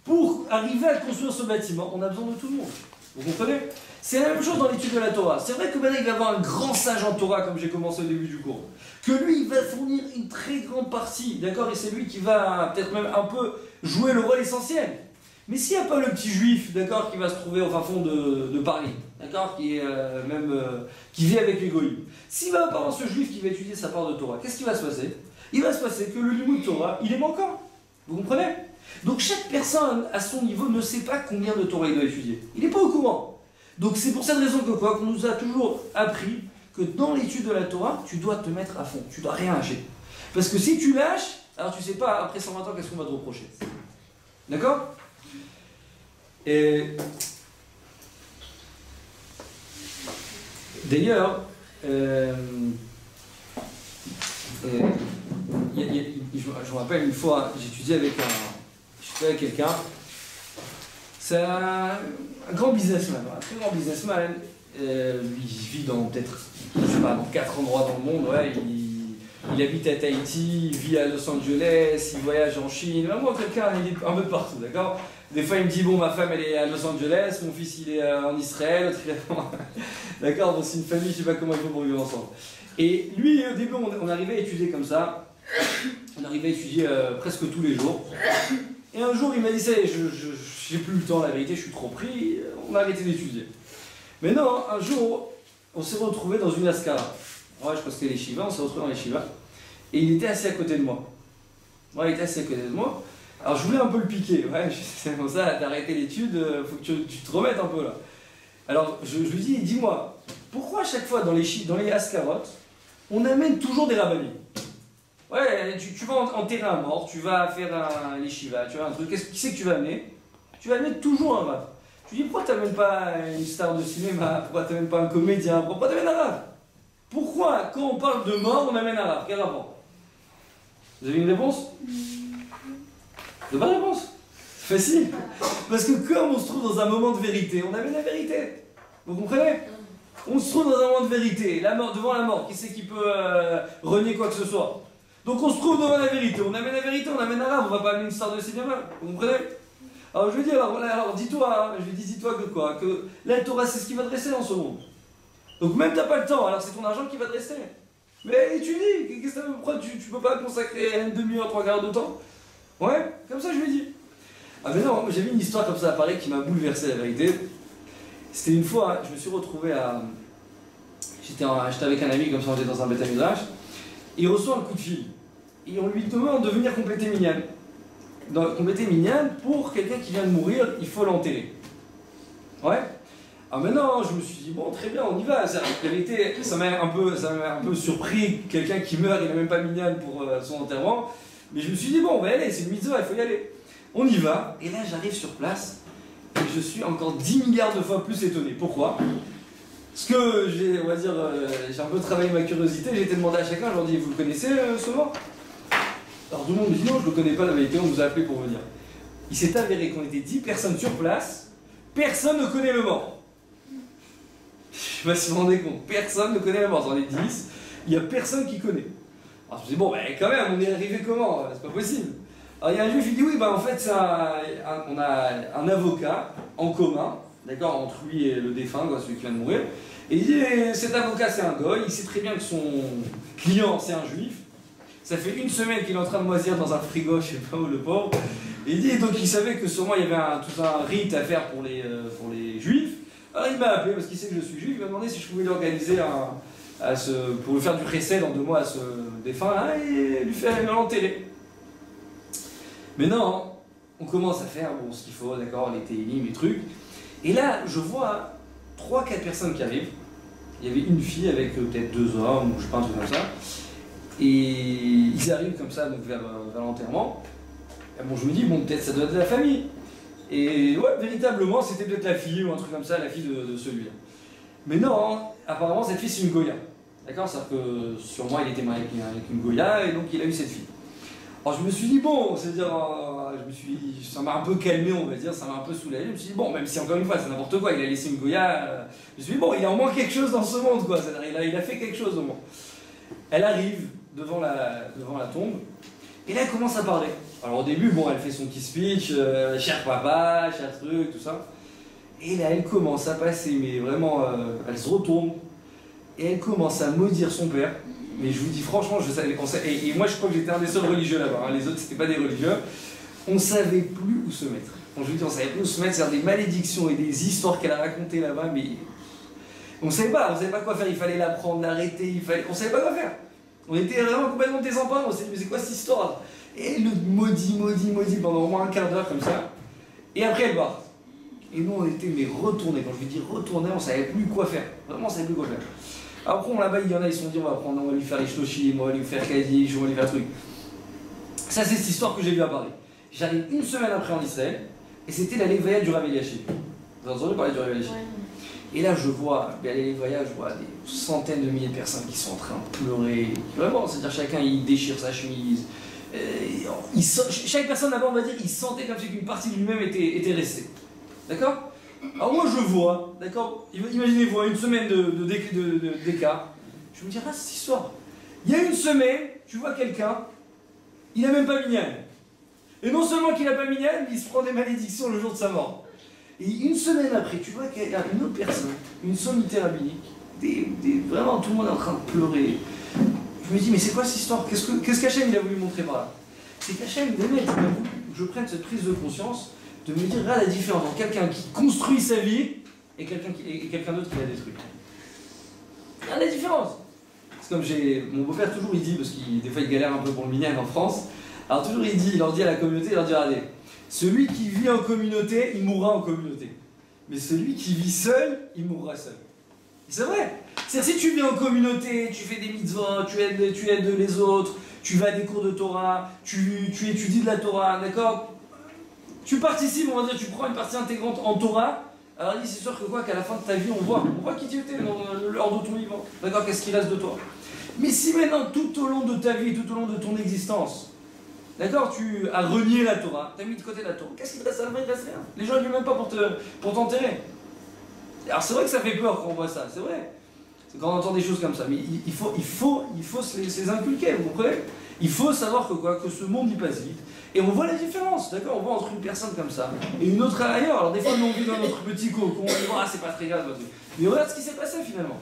[SPEAKER 1] Pour arriver à construire ce bâtiment, on a besoin de tout le monde. Vous comprenez? C'est la même chose dans l'étude de la Torah. C'est vrai que maintenant il va y avoir un grand sage en Torah, comme j'ai commencé au début du cours. Que lui, il va fournir une très grande partie, d'accord? Et c'est lui qui va peut-être même un peu jouer le rôle essentiel. Mais s'il n'y a pas le petit juif, d'accord, qui va se trouver au fin fond de Paris, d'accord, qui est qui vit avec les goïms, s'il va pas avoir ce juif qui va étudier sa part de Torah, qu'est-ce qui va se passer? Il va se passer que le limud Torah, il est manquant. Vous comprenez? Donc chaque personne à son niveau ne sait pas combien de Torah il doit étudier. Il n'est pas au courant. Donc c'est pour cette raison que quoi, qu'on nous a toujours appris que dans l'étude de la Torah, tu dois te mettre à fond, tu dois rien lâcher. Parce que si tu lâches, alors tu sais pas après 120 ans qu'est-ce qu'on va te reprocher. D'accord? Et d'ailleurs, je me rappelle une fois, j'étudiais avec quelqu'un, c'est un grand businessman, un très grand businessman. Lui, il vit dans peut-être, je sais pas, dans 4 endroits dans le monde. Ouais, il habite à Tahiti, il vit à Los Angeles, il voyage en Chine. Moi, quelqu'un, il est un peu partout, d'accord? Des fois, il me dit, bon, ma femme, elle est à Los Angeles, mon fils, il est en Israël, l'autre, il est... D'accord? Bon, c'est une famille, je sais pas comment ils vont pour vivre ensemble. Et lui, au début, on arrivait à étudier comme ça. On arrivait à étudier presque tous les jours. Et un jour, il m'a dit, ça y est, j'ai plus le temps, la vérité, je suis trop pris, on a arrêté d'étudier. Mais non, un jour, on s'est retrouvé dans une askara. Ouais, je crois que c'était les Shivas, on s'est retrouvé dans les Shivas. Et il était assis à côté de moi. Ouais, il était assis à côté de moi. Alors je voulais un peu le piquer. Ouais, c'est comme ça, t'as arrêté l'étude, faut que tu te remettes un peu là. Alors je lui dis, dis-moi, pourquoi à chaque fois dans les askarot, on amène toujours des rabbinim? Ouais, tu vas enterrer un mort, tu vas faire les Shivas, tu vois un truc, qui c'est que tu vas amener? Tu vas amener toujours un rab. Je lui dis, pourquoi t'amènes pas une star de cinéma? Pourquoi t'amènes pas un comédien? Pourquoi t'amènes un rab? Pourquoi, quand on parle de mort, on amène un rab? Quel rapport? Vous avez une réponse? De bonne réponse. C'est facile. Parce que comme on se trouve dans un moment de vérité, on amène la vérité. Vous comprenez? On se trouve dans un moment de vérité, la mort, devant la mort. Qui c'est qui peut renier quoi que ce soit? Donc on se trouve devant la vérité, on amène la vérité, on amène un rab, on va pas amener une star de cinéma. Vous comprenez? Alors je lui dis, alors dis-toi, je lui dis, dis-toi que quoi? Que la Torah, c'est ce qui va te rester dans ce monde. Donc même t'as pas le temps, alors c'est ton argent qui va te rester. Mais étudie, qu'est-ce que ça veut? Pourquoi tu peux pas consacrer une demi-heure, 3 quarts de temps? Ouais, comme ça je lui ai dit. Ah mais non, j'avais une histoire comme ça à Paris qui m'a bouleversé la vérité. C'était une fois, je me suis retrouvé à... J'étais avec un ami, comme ça on était dans un bêta midrash. Il reçoit un coup de fil. Et on lui demande de venir compléter Minyan. Compléter Minyan, pour quelqu'un qui vient de mourir, il faut l'enterrer. Ouais. Alors maintenant, je me suis dit, bon, très bien, on y va. La vérité, ça m'a un peu surpris. Quelqu'un qui meurt, il n'a même pas Minyan pour son enterrement. Mais je me suis dit, bon, on va y aller, c'est une mitzvah, il faut y aller. On y va, et là j'arrive sur place, et je suis encore 10 milliards de fois plus étonné. Pourquoi? Parce que j'ai un peu travaillé ma curiosité, j'ai été demandé à chacun, je leur dis, vous le connaissez ce mort? Alors tout le monde me dit, non, je le connais pas, la vérité, on nous a appelé pour venir. il s'est avéré qu'on était 10 personnes sur place, personne ne connaît le mort. Je sais pas si vous vous rendez compte, personne ne connaît le mort, on est 10, il n'y a personne qui connaît. Alors je me dis, bon, ben quand même, on est arrivé comment? C'est pas possible. Alors il y a un juif qui dit, oui, ben en fait, on a un avocat en commun, d'accord, entre lui et le défunt, quoi, celui qui vient de mourir. Et il dit, cet avocat c'est un goy, il sait très bien que son client c'est un juif. Ça fait une semaine qu'il est en train de moisir dans un frigo, je sais pas où, le pauvre. Et il dit, donc il savait que sûrement il y avait tout un rite à faire pour les juifs. Alors il m'a appelé parce qu'il sait que je suis juif, il m'a demandé si je pouvais lui organiser pour lui faire du recès dans 2 mois à ce défunt là et lui faire l'enterrer. Mais non, on commence à faire bon, ce qu'il faut, d'accord, les télim, les trucs. Et là, je vois 3-4 personnes qui arrivent. Il y avait une fille avec peut-être 2 hommes, ou je sais pas, un truc comme ça. Et ils arrivent comme ça donc vers l'enterrement. Bon, je me dis, bon, peut-être ça doit être de la famille. Et ouais, véritablement, c'était peut-être la fille ou un truc comme ça, la fille de celui-là. Mais non, apparemment, cette fille, c'est une Goya. D'accord? C'est-à-dire que sûrement, il était marié avec une Goya et donc il a eu cette fille. Alors je me suis dit, bon, c'est-à-dire, ça m'a un peu calmé, on va dire, ça m'a un peu soulagé. Je me suis dit, bon, même si encore une fois, c'est n'importe quoi, il a laissé une Goya, je me suis dit, bon, il y a au moins quelque chose dans ce monde, quoi. Il a fait quelque chose au moins. Elle arrive devant la tombe, et là, elle commence à parler. Alors au début, bon, elle fait son petit speech, cher papa, cher truc, tout ça. Et là, elle commence à passer, mais vraiment, elle se retourne, et elle commence à maudire son père. Mais je vous dis franchement, je savais, et moi je crois que j'étais un des seuls religieux là-bas, hein. Les autres c'était pas des religieux. On savait plus où se mettre. Quand je vous dis on savait plus où se mettre, c'est-à-dire des malédictions et des histoires qu'elle a racontées là-bas, mais on savait pas quoi faire, il fallait la prendre, l'arrêter, on savait pas quoi faire. On était vraiment complètement désemparés, on s'est dit mais c'est quoi cette histoire? Et le maudit pendant au moins un quart d'heure comme ça, et après elle part. Et nous on était mais retournés, quand je vous dis retournés, on savait plus quoi faire, vraiment on savait plus quoi faire. Après, là-bas, il y en a, ils se sont dit, on va lui faire les shloshim, on va lui faire Kaddish, on va lui faire truc. Ça, c'est cette histoire que j'ai vu à Paris. J'arrive une semaine après en Israël, et c'était la Lévaya du Rav Eliashib. Vous avez entendu parler du Rav Eliashib? Et là, je vois, à la Lévaya, je vois des centaines de milliers de personnes qui sont en train de pleurer. Vraiment, c'est-à-dire chacun, il déchire sa chemise. Chaque personne, d'abord, on va dire, il sentait comme si une partie de lui-même était restée. D'accord? Alors moi je vois, d'accord, imaginez-vous une semaine d'écart, je me dis, ah cette histoire, il y a une semaine, tu vois quelqu'un, il n'a même pas minyan. Et non seulement qu'il n'a pas minyan, il se prend des malédictions le jour de sa mort. Et une semaine après, tu vois qu'il y a une autre personne, une sommité rabbinique, vraiment tout le monde est en train de pleurer. Je me dis, mais c'est quoi cette histoire? Qu'est-ce qu'Hachem il a voulu montrer par là? C'est qu'Hachem, il a voulu que je prenne cette prise de conscience, de me dire, regarde la différence entre quelqu'un qui construit sa vie et quelqu'un d'autre qui la détruit. Regarde la différence. C'est comme mon beau-père toujours il dit, parce qu'il des fois il galère un peu pour le minyan en France, alors toujours il leur dit à la communauté, il leur dit, regardez, celui qui vit en communauté, il mourra en communauté. Mais celui qui vit seul, il mourra seul. C'est vrai. C'est-à-dire si tu vis en communauté, tu fais des mitzvot, tu aides les autres, tu vas à des cours de Torah, tu étudies de la Torah, d'accord? Tu participes, on va dire, tu prends une partie intégrante en Torah, alors il dit c'est sûr que quoi, qu'à la fin de ta vie, on voit qui tu étais lors de ton vivant. D'accord, qu'est-ce qui reste de toi? Mais si maintenant, tout au long de ta vie, tout au long de ton existence, d'accord, tu as renié la Torah, tu as mis de côté la Torah, qu'est-ce qui te reste à la fin? Il ne reste rien. Les gens ne viennent même pas pour t'enterrer. Alors c'est vrai que ça fait peur quand on voit ça, c'est vrai. C'est quand on entend des choses comme ça, mais il faut se les inculquer, vous comprenez? Il faut savoir que ce monde y passe vite. Et on voit la différence, d'accord? On voit entre une personne comme ça et une autre ailleurs. Alors des fois, nous on vit dans notre petit cocon, on dit ah c'est pas très grave. Mais regarde ce qui s'est passé finalement.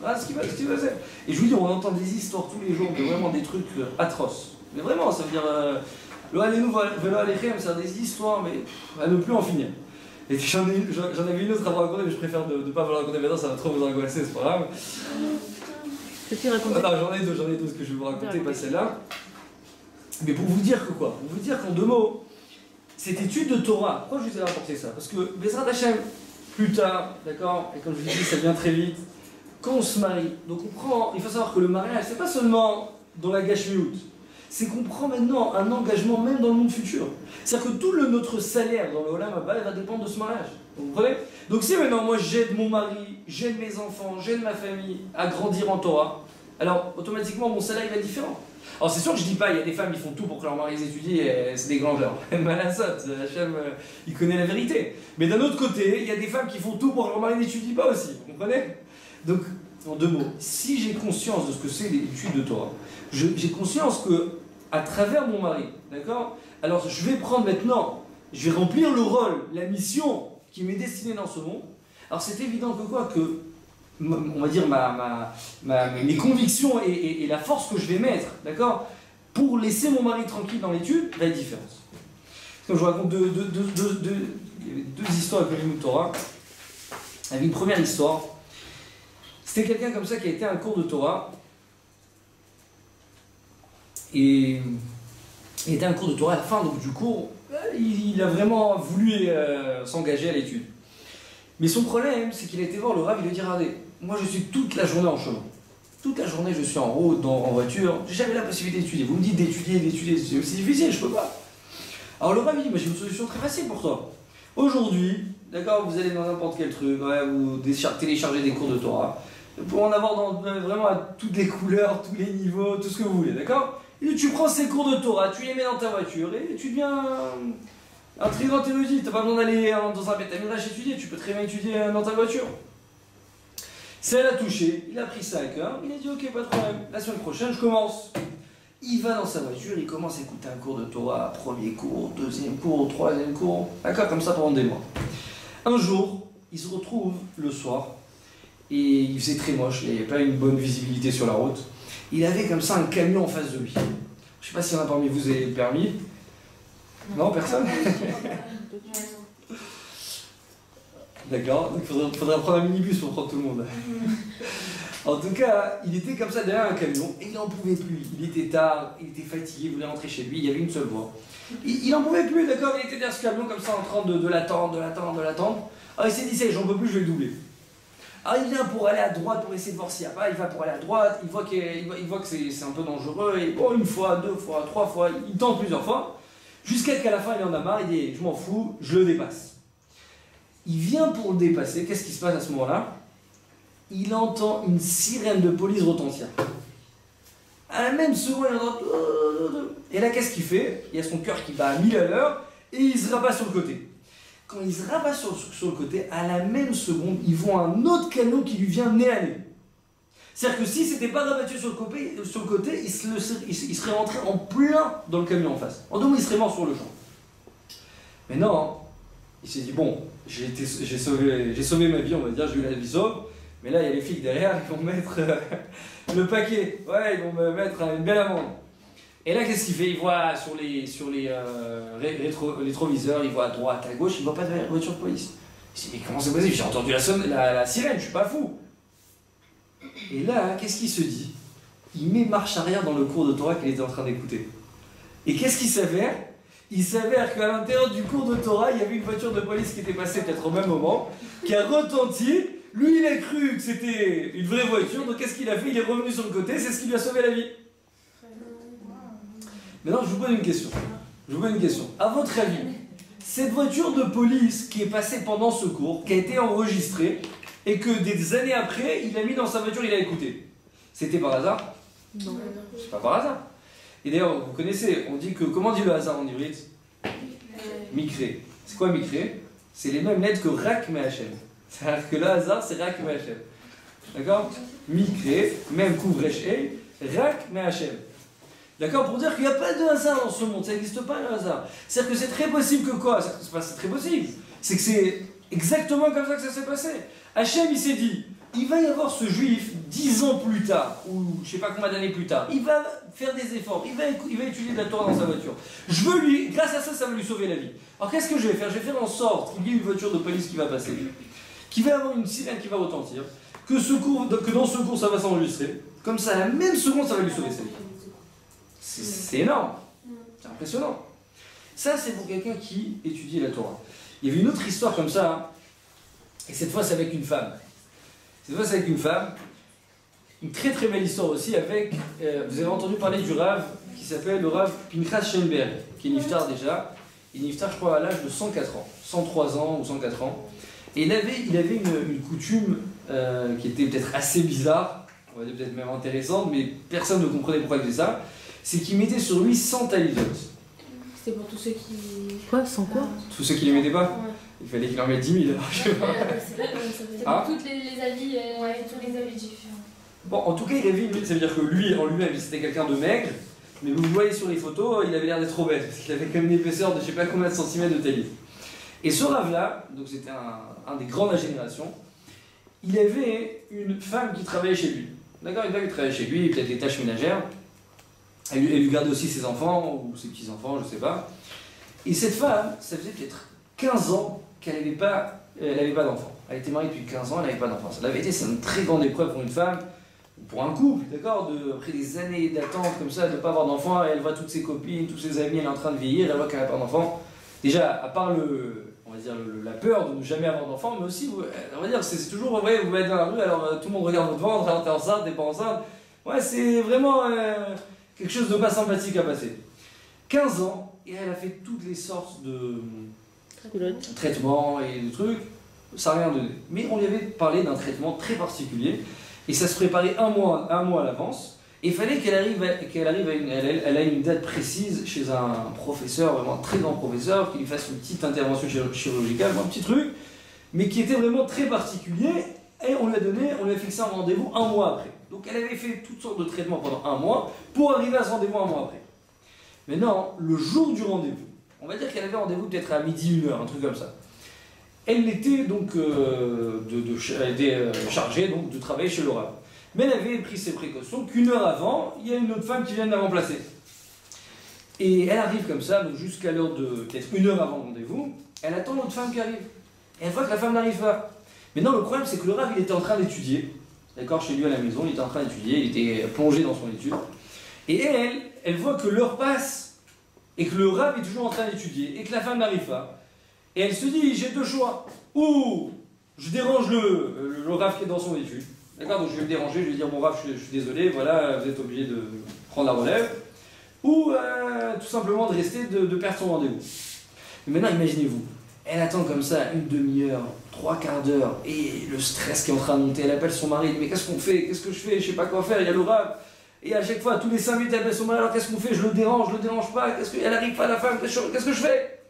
[SPEAKER 1] Regarde ce qui s'est passé. Et je vous dis, on entend des histoires tous les jours de vraiment des trucs atroces. Mais vraiment, ça veut dire le Alenu Velo Alechem, c'est des histoires, mais à ne plus en finir. Et puis j'en avais une autre à vous raconter, mais je préfère ne pas vous la raconter maintenant, ça va trop vous angoisser, c'est pas grave.
[SPEAKER 2] Peux-tu raconter?
[SPEAKER 1] Non, j'en ai deux que je vais vous raconter, pas celle-là. Mais pour vous dire que quoi? Pour vous dire qu'en 2 mots, cette étude de Torah, pourquoi je vous ai rapporté ça? Parce que Bezrat Hashem, plus tard, d'accord, et comme je vous dis, ça vient très vite, quand on se marie, donc il faut savoir que le mariage, c'est pas seulement dans la gashmiout, c'est qu'on prend maintenant un engagement même dans le monde futur. C'est-à-dire que tout notre salaire dans le Olam Haba va dépendre de ce mariage. Vous comprenez? Donc si maintenant moi j'aide mon mari, j'aide mes enfants, j'aide ma famille à grandir en Torah, alors automatiquement mon salaire il va être différent. Alors c'est sûr que je dis pas, il y a des femmes qui font tout pour que leur mari étudie et c'est des glandeurs. Malassat, Hachem, il connaît la vérité. Mais d'un autre côté, il y a des femmes qui font tout pour que leur mari n'étudie pas aussi, vous comprenez? Donc, en 2 mots, si j'ai conscience de ce que c'est l'étude de Torah, j'ai conscience que à travers mon mari, d'accord? Alors je vais prendre maintenant, je vais remplir le rôle, la mission qui m'est destinée dans ce monde. Alors c'est évident que quoi que on va dire mes convictions et la force que je vais mettre, d'accord, pour laisser mon mari tranquille dans l'étude, va être différente. Comme je vous raconte deux histoires avec le Limoud Torah. Avec une première histoire, c'était quelqu'un comme ça qui a été à un cours de Torah, et il était à un cours de Torah à la fin donc, du cours, il a vraiment voulu s'engager à l'étude. Mais son problème, c'est qu'il a été voir le Rav, il lui a dit, regardez, moi je suis toute la journée en chemin. Toute la journée je suis en route, en voiture, j'ai jamais la possibilité d'étudier. Vous me dites d'étudier, c'est difficile, je peux pas. Alors le Rav il dit, mais j'ai une solution très facile pour toi. Aujourd'hui, d'accord, vous allez dans n'importe quel truc, ouais, vous téléchargez des cours de Torah, pour en avoir vraiment à toutes les couleurs, tous les niveaux, tout ce que vous voulez, d'accord? Et tu prends ces cours de Torah, tu les mets dans ta voiture et tu deviens un très grand érudit. Tu n'as pas besoin d'aller dans un Beth Midrash étudier, tu peux très bien étudier dans ta voiture. Ça l'a touché, il a pris ça à cœur, il a dit ok, pas de problème, la semaine prochaine je commence. Il va dans sa voiture, il commence à écouter un cours de Torah, premier cours, deuxième cours, troisième cours, d'accord, comme ça pendant des mois. Un jour, il se retrouve le soir, et il faisait très moche, il n'y avait pas une bonne visibilité sur la route. Il avait comme ça un camion en face de lui. Je ne sais pas si y en a parmi vous avez le permis. Non, personne? D'accord, donc il faudrait prendre un minibus pour prendre tout le monde. En tout cas, il était comme ça derrière un camion et il n'en pouvait plus. Il était tard, il était fatigué, il voulait rentrer chez lui, il y avait une seule voie. Il n'en pouvait plus, d'accord, il était derrière ce camion comme ça en train de l'attendre. Alors il s'est dit, j'en peux plus, je vais le doubler. Alors il vient pour aller à droite pour essayer de voir s'il n'y a pas, il va pour aller à droite, il voit que c'est un peu dangereux, et bon, une fois, 2 fois, 3 fois, il tente plusieurs fois, jusqu'à qu'à la fin il en a marre, il dit je m'en fous, je le dépasse. Il vient pour le dépasser, qu'est-ce qui se passe à ce moment-là? Il entend une sirène de police retentir. À la même seconde, il entend... Et là, qu'est-ce qu'il fait? Il y a son cœur qui bat à 1000 à l'heure, et il se rabat sur le côté. Quand il se rabat sur le côté, à la même seconde, il voit un autre camion qui lui vient nez à nez. C'est-à-dire que si c'était pas rabattu sur le côté, il serait rentré en plein dans le camion en face. En 2 mots, il serait mort sur le champ. Mais non, il s'est dit, bon, j'ai sauvé ma vie, on va dire, j'ai eu la vie sauve, mais là, il y a les flics derrière, ils vont mettre le paquet, ouais, ils vont me mettre une belle amende. Et là, qu'est-ce qu'il fait? Il voit sur les rétroviseurs, il voit à droite, à gauche, il ne voit pas de voiture de police. Il se dit, mais comment c'est possible? J'ai entendu la sirène, je suis pas fou. Et là, qu'est-ce qu'il se dit? Il met marche arrière dans le cours de Torah qu'il était en train d'écouter. Et qu'est-ce qu'il s'avère? Il s'avère qu'à l'intérieur du cours de Torah, il y avait une voiture de police qui était passée peut-être au même moment, qui a retenti. Lui, il a cru que c'était une vraie voiture, donc qu'est-ce qu'il a fait? Il est revenu sur le côté, c'est ce qui lui a sauvé la vie. Maintenant, je vous pose une question. À votre avis, cette voiture de police qui est passée pendant ce cours, qui a été enregistrée, et que des années après, il a mis dans sa voiture, il a écouté, c'était par hasard?
[SPEAKER 2] Non.
[SPEAKER 1] C'est pas par hasard. Et d'ailleurs, vous connaissez, on dit que, comment dit le hasard en hybride? Mikré. C'est quoi Mikré? C'est les mêmes lettres que Rak Me'Hachem. C'est-à-dire que le hasard, c'est Rak Me'Hachem. D'accord? Mikré, même Kouvreché, Rak Me'Hachem. D'accord? Pour dire qu'il n'y a pas de hasard dans ce monde, ça n'existe pas le hasard. C'est-à-dire que c'est très possible que quoi? C'est très possible. C'est que c'est exactement comme ça que ça s'est passé. Hachem, il s'est dit, il va y avoir ce juif 10 ans plus tard, ou je ne sais pas combien d'années plus tard, il va faire des efforts, il va étudier de la Torah dans sa voiture. Je veux lui, grâce à ça, ça va lui sauver la vie. Alors qu'est-ce que je vais faire? Je vais faire en sorte qu'il y ait une voiture de police qui va passer, qui va avoir une sirène qui va retentir, que dans ce cours ça va s'enregistrer, comme ça, à la même seconde, ça va lui sauver sa vie. C'est énorme, c'est impressionnant. Ça, c'est pour quelqu'un qui étudie la Torah. Il y avait une autre histoire comme ça, hein, et cette fois, c'est avec une femme. Une très très belle histoire aussi avec, vous avez entendu parler du Rav qui s'appelle le Rav Pinchas Schoenberg, qui est niftar déjà. Il est niftar, je crois, à l'âge de 104 ans, 103 ans ou 104 ans. Et il avait une coutume qui était peut-être assez bizarre, on va dire peut-être même intéressante, mais personne ne comprenait pourquoi il faisait ça, c'est qu'il mettait sur lui 100 talidot.
[SPEAKER 2] C'était pour tous ceux qui.
[SPEAKER 5] Quoi? Sans quoi?
[SPEAKER 1] Tous ceux qui les mettaient pas,
[SPEAKER 2] Ouais.
[SPEAKER 1] il fallait qu'il en mette 10 000. Je sais pas.
[SPEAKER 2] C'est pas comment ça s'appelle.
[SPEAKER 1] Ah.
[SPEAKER 3] Toutes les avis,
[SPEAKER 2] Ouais,
[SPEAKER 3] tous les avis différents.
[SPEAKER 1] Bon, en tout cas, il avait une... Ça veut dire que lui, en lui-même, c'était quelqu'un de maigre, mais vous voyez sur les photos, il avait l'air d'être obèse, parce qu'il avait quand même une épaisseur de je sais pas combien de centimètres de talit. Et ce Rav-là, donc c'était un des grands de la génération, il avait une femme qui travaillait chez lui. D'accord, une femme qui travaillait chez lui, peut-être des tâches ménagères. Elle lui gardait aussi ses enfants, ou ses petits-enfants, je sais pas. Et cette femme, ça faisait peut-être 15 ans qu'elle n'avait pas, d'enfants. Elle était mariée depuis 15 ans, elle n'avait pas d'enfants. Ça l'avait été, c'est une très grande épreuve pour une femme, ou pour un couple, d'accord, après des années d'attente comme ça, de ne pas avoir d'enfants, elle voit toutes ses copines, tous ses amis, elle est en train de vieillir, elle voit qu'elle n'a pas d'enfants. Déjà, à part on va dire la peur de ne jamais avoir d'enfants, mais aussi, on va dire, c'est toujours, vous voyez, vous êtes dans la rue, alors tout le monde regarde votre ventre, alors t'es enceinte, t'es pas enceinte. Ouais, c'est vraiment quelque chose de pas sympathique à passer. 15 ans, et elle a fait toutes les sortes de traitements et de trucs, ça n'a rien donné. Mais on lui avait parlé d'un traitement très particulier, et ça se préparait un mois à l'avance. Et il fallait qu'elle arrive elle a une date précise chez un professeur, vraiment un très grand professeur, qui lui fasse une petite intervention chirurgicale, un petit truc, mais qui était vraiment très particulier. Et on lui a fixé un rendez-vous un mois après. Donc elle avait fait toutes sortes de traitements pendant un mois pour arriver à ce rendez-vous un mois après. Maintenant, le jour du rendez-vous, on va dire qu'elle avait rendez-vous peut-être à midi, 1h, un truc comme ça. Elle était donc chargée donc, de travailler chez le Rav. Mais elle avait pris ses précautions qu'une heure avant, il y a une autre femme qui vient de la remplacer. Et elle arrive comme ça, donc jusqu'à l'heure de peut-être une heure avant le rendez-vous, elle attend l'autre femme qui arrive. Et elle voit que la femme n'arrive pas. Maintenant, le problème, c'est que le Rav, il était en train d'étudier. D'accord, chez lui à la maison, il était en train d'étudier, il était plongé dans son étude. Et elle voit que l'heure passe, et que le Rav est toujours en train d'étudier, et que la femme n'arrive pas. Et elle se dit, j'ai deux choix. Ou je dérange le Rav qui est dans son étude. D'accord, donc je vais me déranger, je vais dire, bon Rav, je suis désolé, voilà, vous êtes obligé de prendre la relève. Ou tout simplement de rester, de perdre son rendez-vous. Mais maintenant, imaginez-vous, elle attend comme ça une demi-heure, 3/4 d'heure, et le stress qui est en train de monter, elle appelle son mari, mais qu'est-ce qu'on fait? Qu'est-ce que je fais? Je sais pas quoi faire, il y a le Rav. Et à chaque fois, tous les 5 minutes, elle appelle son mari, alors qu'est-ce qu'on fait? Je le dérange pas, elle n'arrive pas, la femme, qu'est-ce que je fais?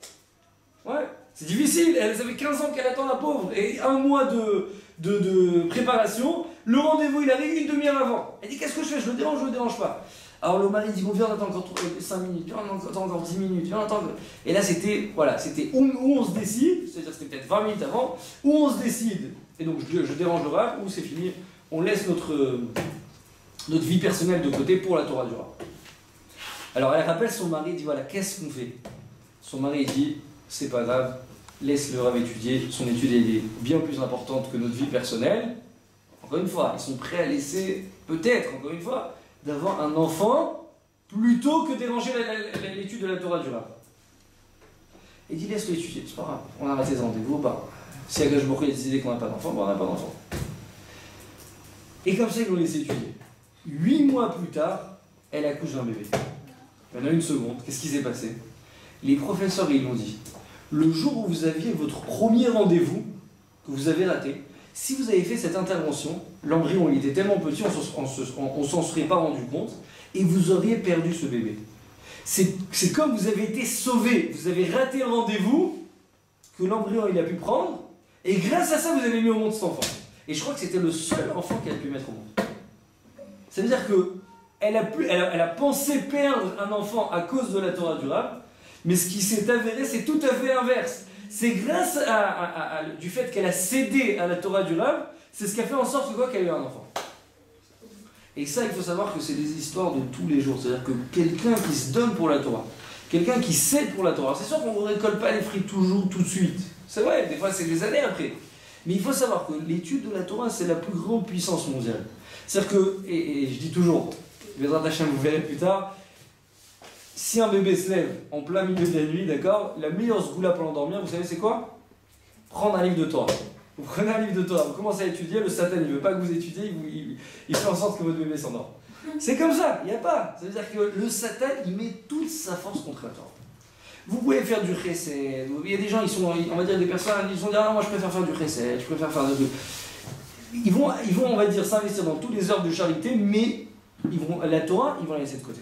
[SPEAKER 1] Ouais, c'est difficile, elle avait 15 ans qu'elle attend, la pauvre, et un mois de préparation, le rendez-vous il arrive une demi-heure avant. Elle dit, qu'est-ce que je fais? Je le dérange pas. Alors le mari dit, bon viens, on attend encore 5 minutes, viens, on attend encore 10 minutes, viens, on attend. Et là c'était, voilà, c'était où on se décide, c'est-à-dire c'était peut-être 20 minutes avant, où on se décide, et donc je dérange le Rav, ou c'est fini, on laisse notre vie personnelle de côté pour la Torah du Rav. Alors elle rappelle son mari, dit, voilà, qu'est-ce qu'on fait? Son mari dit, c'est pas grave, laisse le Rav étudier, son étude est bien plus importante que notre vie personnelle. Encore une fois, ils sont prêts à laisser, peut-être, encore une fois, d'avoir un enfant plutôt que déranger l'étude de la Torah du Rav. Et dit, laisse-le étudier, c'est pas grave, on a raté ce rendez-vous, bah, si Akadosh Baruch Hu a décidé qu'on n'a pas d'enfant, bah, on n'a pas d'enfant. Et comme ça, ils l'ont laissé étudier. 8 mois plus tard, elle accouche d'un bébé. Pendant une seconde, qu'est-ce qui s'est passé? Les professeurs, ils l'ont dit, le jour où vous aviez votre premier rendez-vous, que vous avez raté, si vous avez fait cette intervention, l'embryon il était tellement petit, on s'en serait pas rendu compte, et vous auriez perdu ce bébé. C'est comme vous avez été sauvé, vous avez raté le rendez-vous, que l'embryon il a pu prendre, et grâce à ça vous avez mis au monde cet enfant. Et je crois que c'était le seul enfant qu'elle a pu mettre au monde. Ça veut dire qu'elle a pensé perdre un enfant à cause de la Torah du Rav, mais ce qui s'est avéré, c'est tout à fait l'inverse. C'est grâce du fait qu'elle a cédé à la Torah du Rav, c'est ce qui a fait en sorte qu'elle ait eu un enfant. Et ça, il faut savoir que c'est des histoires de tous les jours. C'est-à-dire que quelqu'un qui se donne pour la Torah, quelqu'un qui cède pour la Torah, c'est sûr qu'on ne récolte pas les fruits toujours, tout de suite. C'est vrai, des fois c'est des années après. Mais il faut savoir que l'étude de la Torah, c'est la plus grande puissance mondiale. C'est-à-dire que, et je dis toujours, Bezrat Hashem, vous verrez plus tard, si un bébé se lève en plein milieu de la nuit, d'accord, la meilleure sgoula pour l'endormir, vous savez c'est quoi? Prendre un livre de Torah. Vous prenez un livre de Torah, vous commencez à étudier, le Satan il veut pas que vous étudiez, il fait en sorte que votre bébé s'endorme. C'est comme ça, il n'y a pas. Ça veut dire que le Satan il met toute sa force contre la Torah. Vous pouvez faire du chesed, il y a des gens, on va dire des personnes, ils sont dire, ah, moi je préfère faire du chesed, je préfère faire de... ils vont, on va dire, s'investir dans toutes les œuvres de charité, mais la Torah, ils vont la laisser de côté.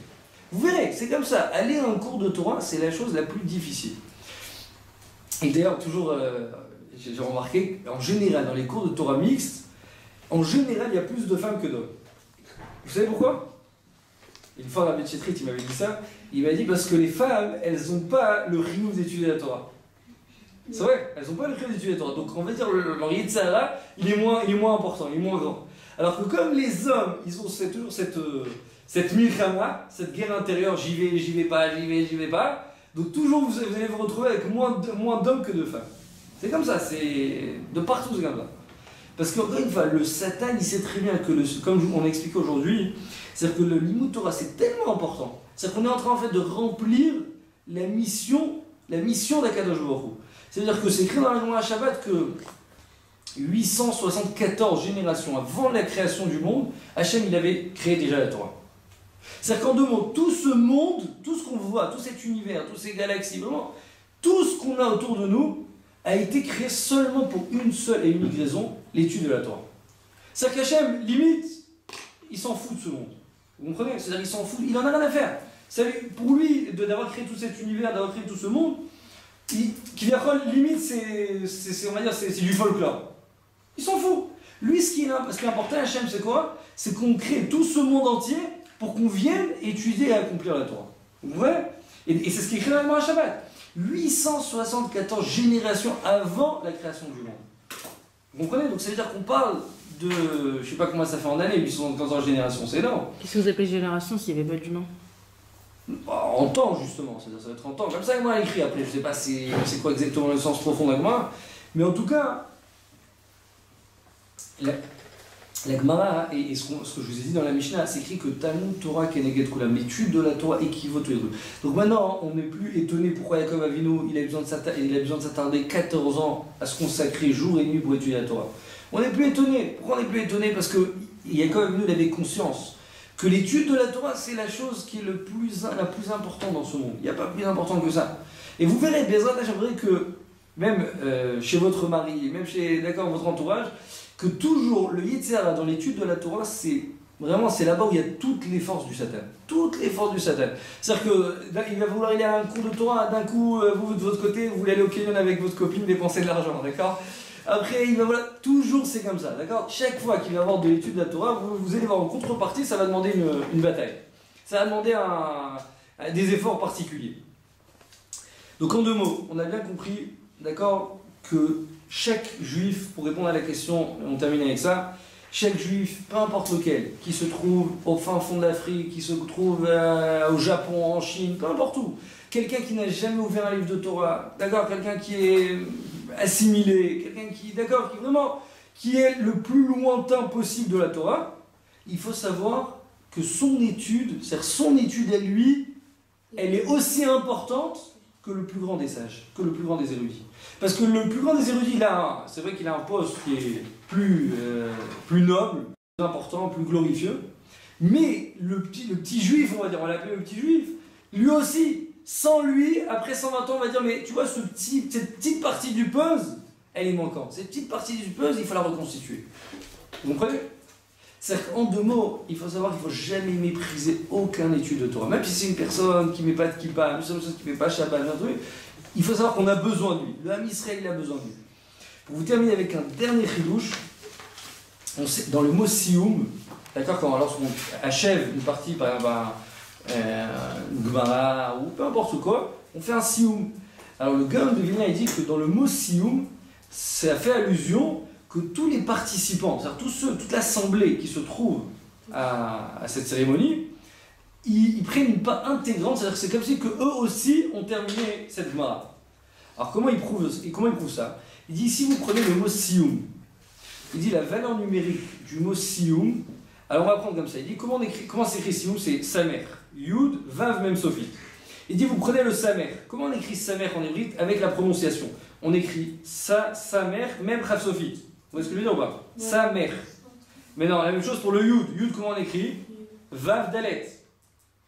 [SPEAKER 1] Vous verrez, c'est comme ça. Aller à un cours de Torah, c'est la chose la plus difficile. Et d'ailleurs, toujours, j'ai remarqué, en général, dans les cours de Torah mixtes, en général, il y a plus de femmes que d'hommes. Vous savez pourquoi? Une fois, Rabbi Chetrit, il m'avait dit ça. Il m'a dit parce que les femmes, elles n'ont pas le riouf d'étudier la Torah. C'est vrai, elles n'ont pas le riouf d'étudier la Torah. Donc, on va dire, leur Yetzirah, il est moins important, il est moins grand. Alors que comme les hommes, ils ont toujours cette milchama, cette guerre intérieure, j'y vais pas. Donc toujours vous allez vous retrouver avec moins d'hommes que de femmes. C'est comme ça, c'est de partout c'est comme ça. Parce qu'encore une fois, le Satan, il sait très bien que, comme on a expliqué aujourd'hui, c'est-à-dire que le Limud Torah, c'est tellement important. C'est-à-dire qu'on est en train en fait de remplir la mission d'Akadosh Baruch Hu. C'est-à-dire que c'est écrit dans la Gemara Shabbat que 874 générations avant la création du monde, Hachem il avait créé déjà la Torah. C'est-à-dire qu'en deux mots, tout ce monde, tout ce qu'on voit, tout cet univers, toutes ces galaxies, vraiment, tout ce qu'on a autour de nous a été créé seulement pour une seule et unique raison, l'étude de la Torah. C'est-à-dire qu'Hachem, limite, il s'en fout de ce monde. Vous comprenez? C'est-à-dire qu'il s'en fout, il en a rien à faire. Pour lui, d'avoir créé tout cet univers, d'avoir créé tout ce monde, limite, on va dire, c'est du folklore. Il s'en fout. Lui, ce qui est important à Hachem, c'est quoi? C'est qu'on crée tout ce monde entier pour qu'on vienne étudier et accomplir la Torah. Vous voyez? Et c'est ce qui est écrit dans le Gemara Shabbat. 874 générations avant la création du monde. Vous comprenez? Donc ça veut dire qu'on parle de... Je ne sais pas comment ça fait en années, 874 générations, c'est énorme.
[SPEAKER 2] Qu'est-ce que vous appelez génération s'il n'y avait pas d'humain?
[SPEAKER 1] En temps, justement. C'est-à-dire ça va être en temps. Comme ça, moi, écrit après. Je ne sais pas c'est quoi exactement le sens profond de la Gemara. Mais en tout cas... La Gemara, et ce que je vous ai dit dans la Mishnah, c'est écrit que Talmud Torah Keneged Kulam, l'étude de la Torah équivaut tous les deux. Donc maintenant, on n'est plus étonné pourquoi Yaakov Avinu, il a besoin de s'attarder 14 ans à se consacrer jour et nuit pour étudier la Torah. On n'est plus étonné. Pourquoi on n'est plus étonné? Parce que Yaakov Avinu il avait conscience que l'étude de la Torah, c'est la chose qui est la plus importante dans ce monde. Il n'y a pas plus important que ça. Et vous verrez, Bezrat, j'aimerais que, même chez votre mari, même chez votre entourage, que toujours le Yetzirah dans l'étude de la Torah, c'est là-bas où il y a toutes les forces du Satan. Toutes les forces du Satan. C'est-à-dire qu'il va vouloir aller à un cours de Torah, d'un coup, vous de votre côté, vous voulez aller au canyon avec votre copine, dépenser de l'argent, d'accord? Après, il va toujours c'est comme ça, d'accord? Chaque fois qu'il va y avoir de l'étude de la Torah, vous allez voir en contrepartie, ça va demander une bataille. Ça va demander des efforts particuliers. Donc en deux mots, on a bien compris, d'accord, que chaque juif, pour répondre à la question, on termine avec ça, chaque juif, peu importe lequel, qui se trouve au fin fond de l'Afrique, qui se trouve au Japon, en Chine, peu importe où, quelqu'un qui n'a jamais ouvert un livre de Torah, d'accord, quelqu'un qui est assimilé, quelqu'un qui est le plus lointain possible de la Torah, il faut savoir que son étude, c'est-à-dire son étude à lui, elle est aussi importante que le plus grand des sages, que le plus grand des érudits. Parce que le plus grand des érudits, c'est vrai qu'il a un poste qui est plus noble, plus important, plus glorifieux, mais le petit juif, on va dire, on l'appelle le petit juif, lui aussi, sans lui, après 120 ans, on va dire, mais tu vois, cette petite partie du puzzle, elle est manquante. Cette petite partie du puzzle, il faut la reconstituer. Vous comprenez? C'est-à-dire qu'en deux mots, il faut savoir qu'il ne faut jamais mépriser aucun étude de Torah. Même si c'est une personne qui ne met pas de kippa, même si c'est une personne qui ne met pas Shabbat, il faut savoir qu'on a besoin de lui. Le Ham Israël, il a besoin de lui. Pour vous terminer avec un dernier chidouche, dans le mot sioum, d'accord, lorsqu'on achève une partie, par exemple, Gemara ou peu importe quoi, on fait un sioum. Alors le Gaon de Vilna, il dit que dans le mot sioum, ça fait allusion que tous les participants, c'est-à-dire toute l'assemblée qui se trouve à cette cérémonie, ils prennent une part intégrante, c'est-à-dire que c'est comme si que eux aussi ont terminé cette Gemara. Alors comment ils prouvent ça? Il dit, si vous prenez le mot sioum, il dit la valeur numérique du mot sioum, alors on va prendre comme ça, il dit comment s'écrit sioum? C'est samer, yud, vav, même sophie. Il dit, vous prenez le samer, comment on écrit samer en hébride avec la prononciation? On écrit samer, même chav sophie. Vous voyez ce que je veux dire ou pas? Samer. Mais non, la même chose pour le yud. Yud, comment on écrit? Vav, dalet.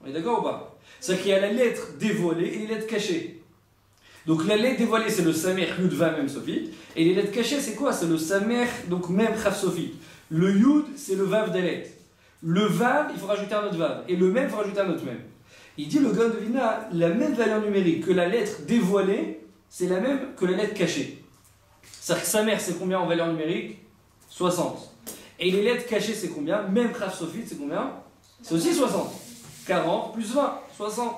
[SPEAKER 1] On est d'accord ou pas? C'est-à-dire qu'il y a la lettre dévoilée et les lettres cachées. Donc la lettre dévoilée, c'est le Samer Yud Vav Mem Sofit. Et les lettres cachées, c'est quoi? C'est le Samer, donc Mem Chaf Sofit. Le Yud, c'est le Vav Dalet. Le Vav, il faut rajouter un autre Vav. Et le Mem, il faut rajouter un autre Mem. Il dit le Gaon de Vilna, la même valeur numérique que la lettre dévoilée, c'est la même que la lettre cachée. C'est-à-dire que Samer, c'est combien en valeur numérique? 60. Et les lettres cachées, c'est combien? Même Chaf Sofit, c'est combien? C'est aussi 60. 40 plus 20, 60.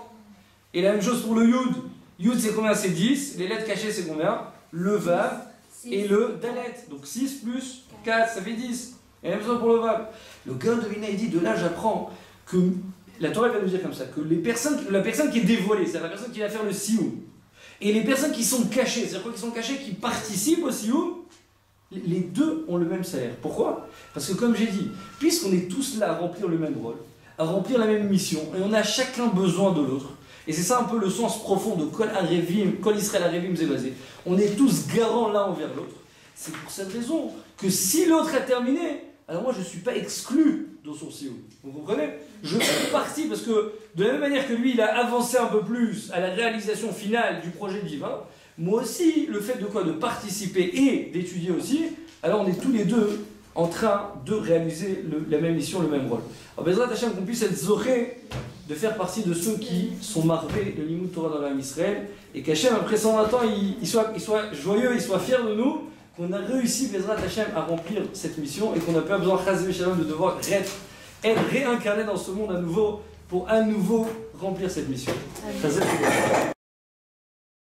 [SPEAKER 1] Et la même chose pour le Yud. Yud, c'est combien? C'est 10. Les lettres cachées, c'est combien? Le Vav et le Dalet. Donc 6 plus 4, ça fait 10. Et la même chose pour le Vav. Le Gaon de Vilna, il dit, de là, j'apprends que la Torah va nous dire comme ça, que la personne qui est dévoilée, c'est la personne qui va faire le Sioum, et les personnes qui sont cachées, c'est-à-dire quoi, qui sont cachées, qui participent au Sioum, les deux ont le même salaire. Pourquoi? Parce que comme j'ai dit, puisqu'on est tous là à remplir le même rôle, à remplir la même mission, et on a chacun besoin de l'autre, et c'est ça un peu le sens profond de Kol Arevim, Kol Israël Arevim Zevazé, on est tous garants l'un envers l'autre. C'est pour cette raison que si l'autre a terminé, alors moi je ne suis pas exclu dans son Sioum. Vous comprenez? Je fais partie parce que de la même manière que lui il a avancé un peu plus à la réalisation finale du projet divin, moi aussi, le fait de quoi? De participer et d'étudier aussi, alors on est tous les deux en train de réaliser la même mission, le même rôle. Alors Bezrat Hashem, qu'on puisse être zoré de faire partie de ceux qui sont marvés de l'Imout Torah dans l'âme Israël, et qu'Hachem, après 120 ans, il soit joyeux, il soit fier de nous, qu'on a réussi, Bezrat Hashem, à remplir cette mission, et qu'on n'a pas besoin, Chazé Shalom, de devoir être réincarné dans ce monde à nouveau, pour à nouveau remplir cette mission.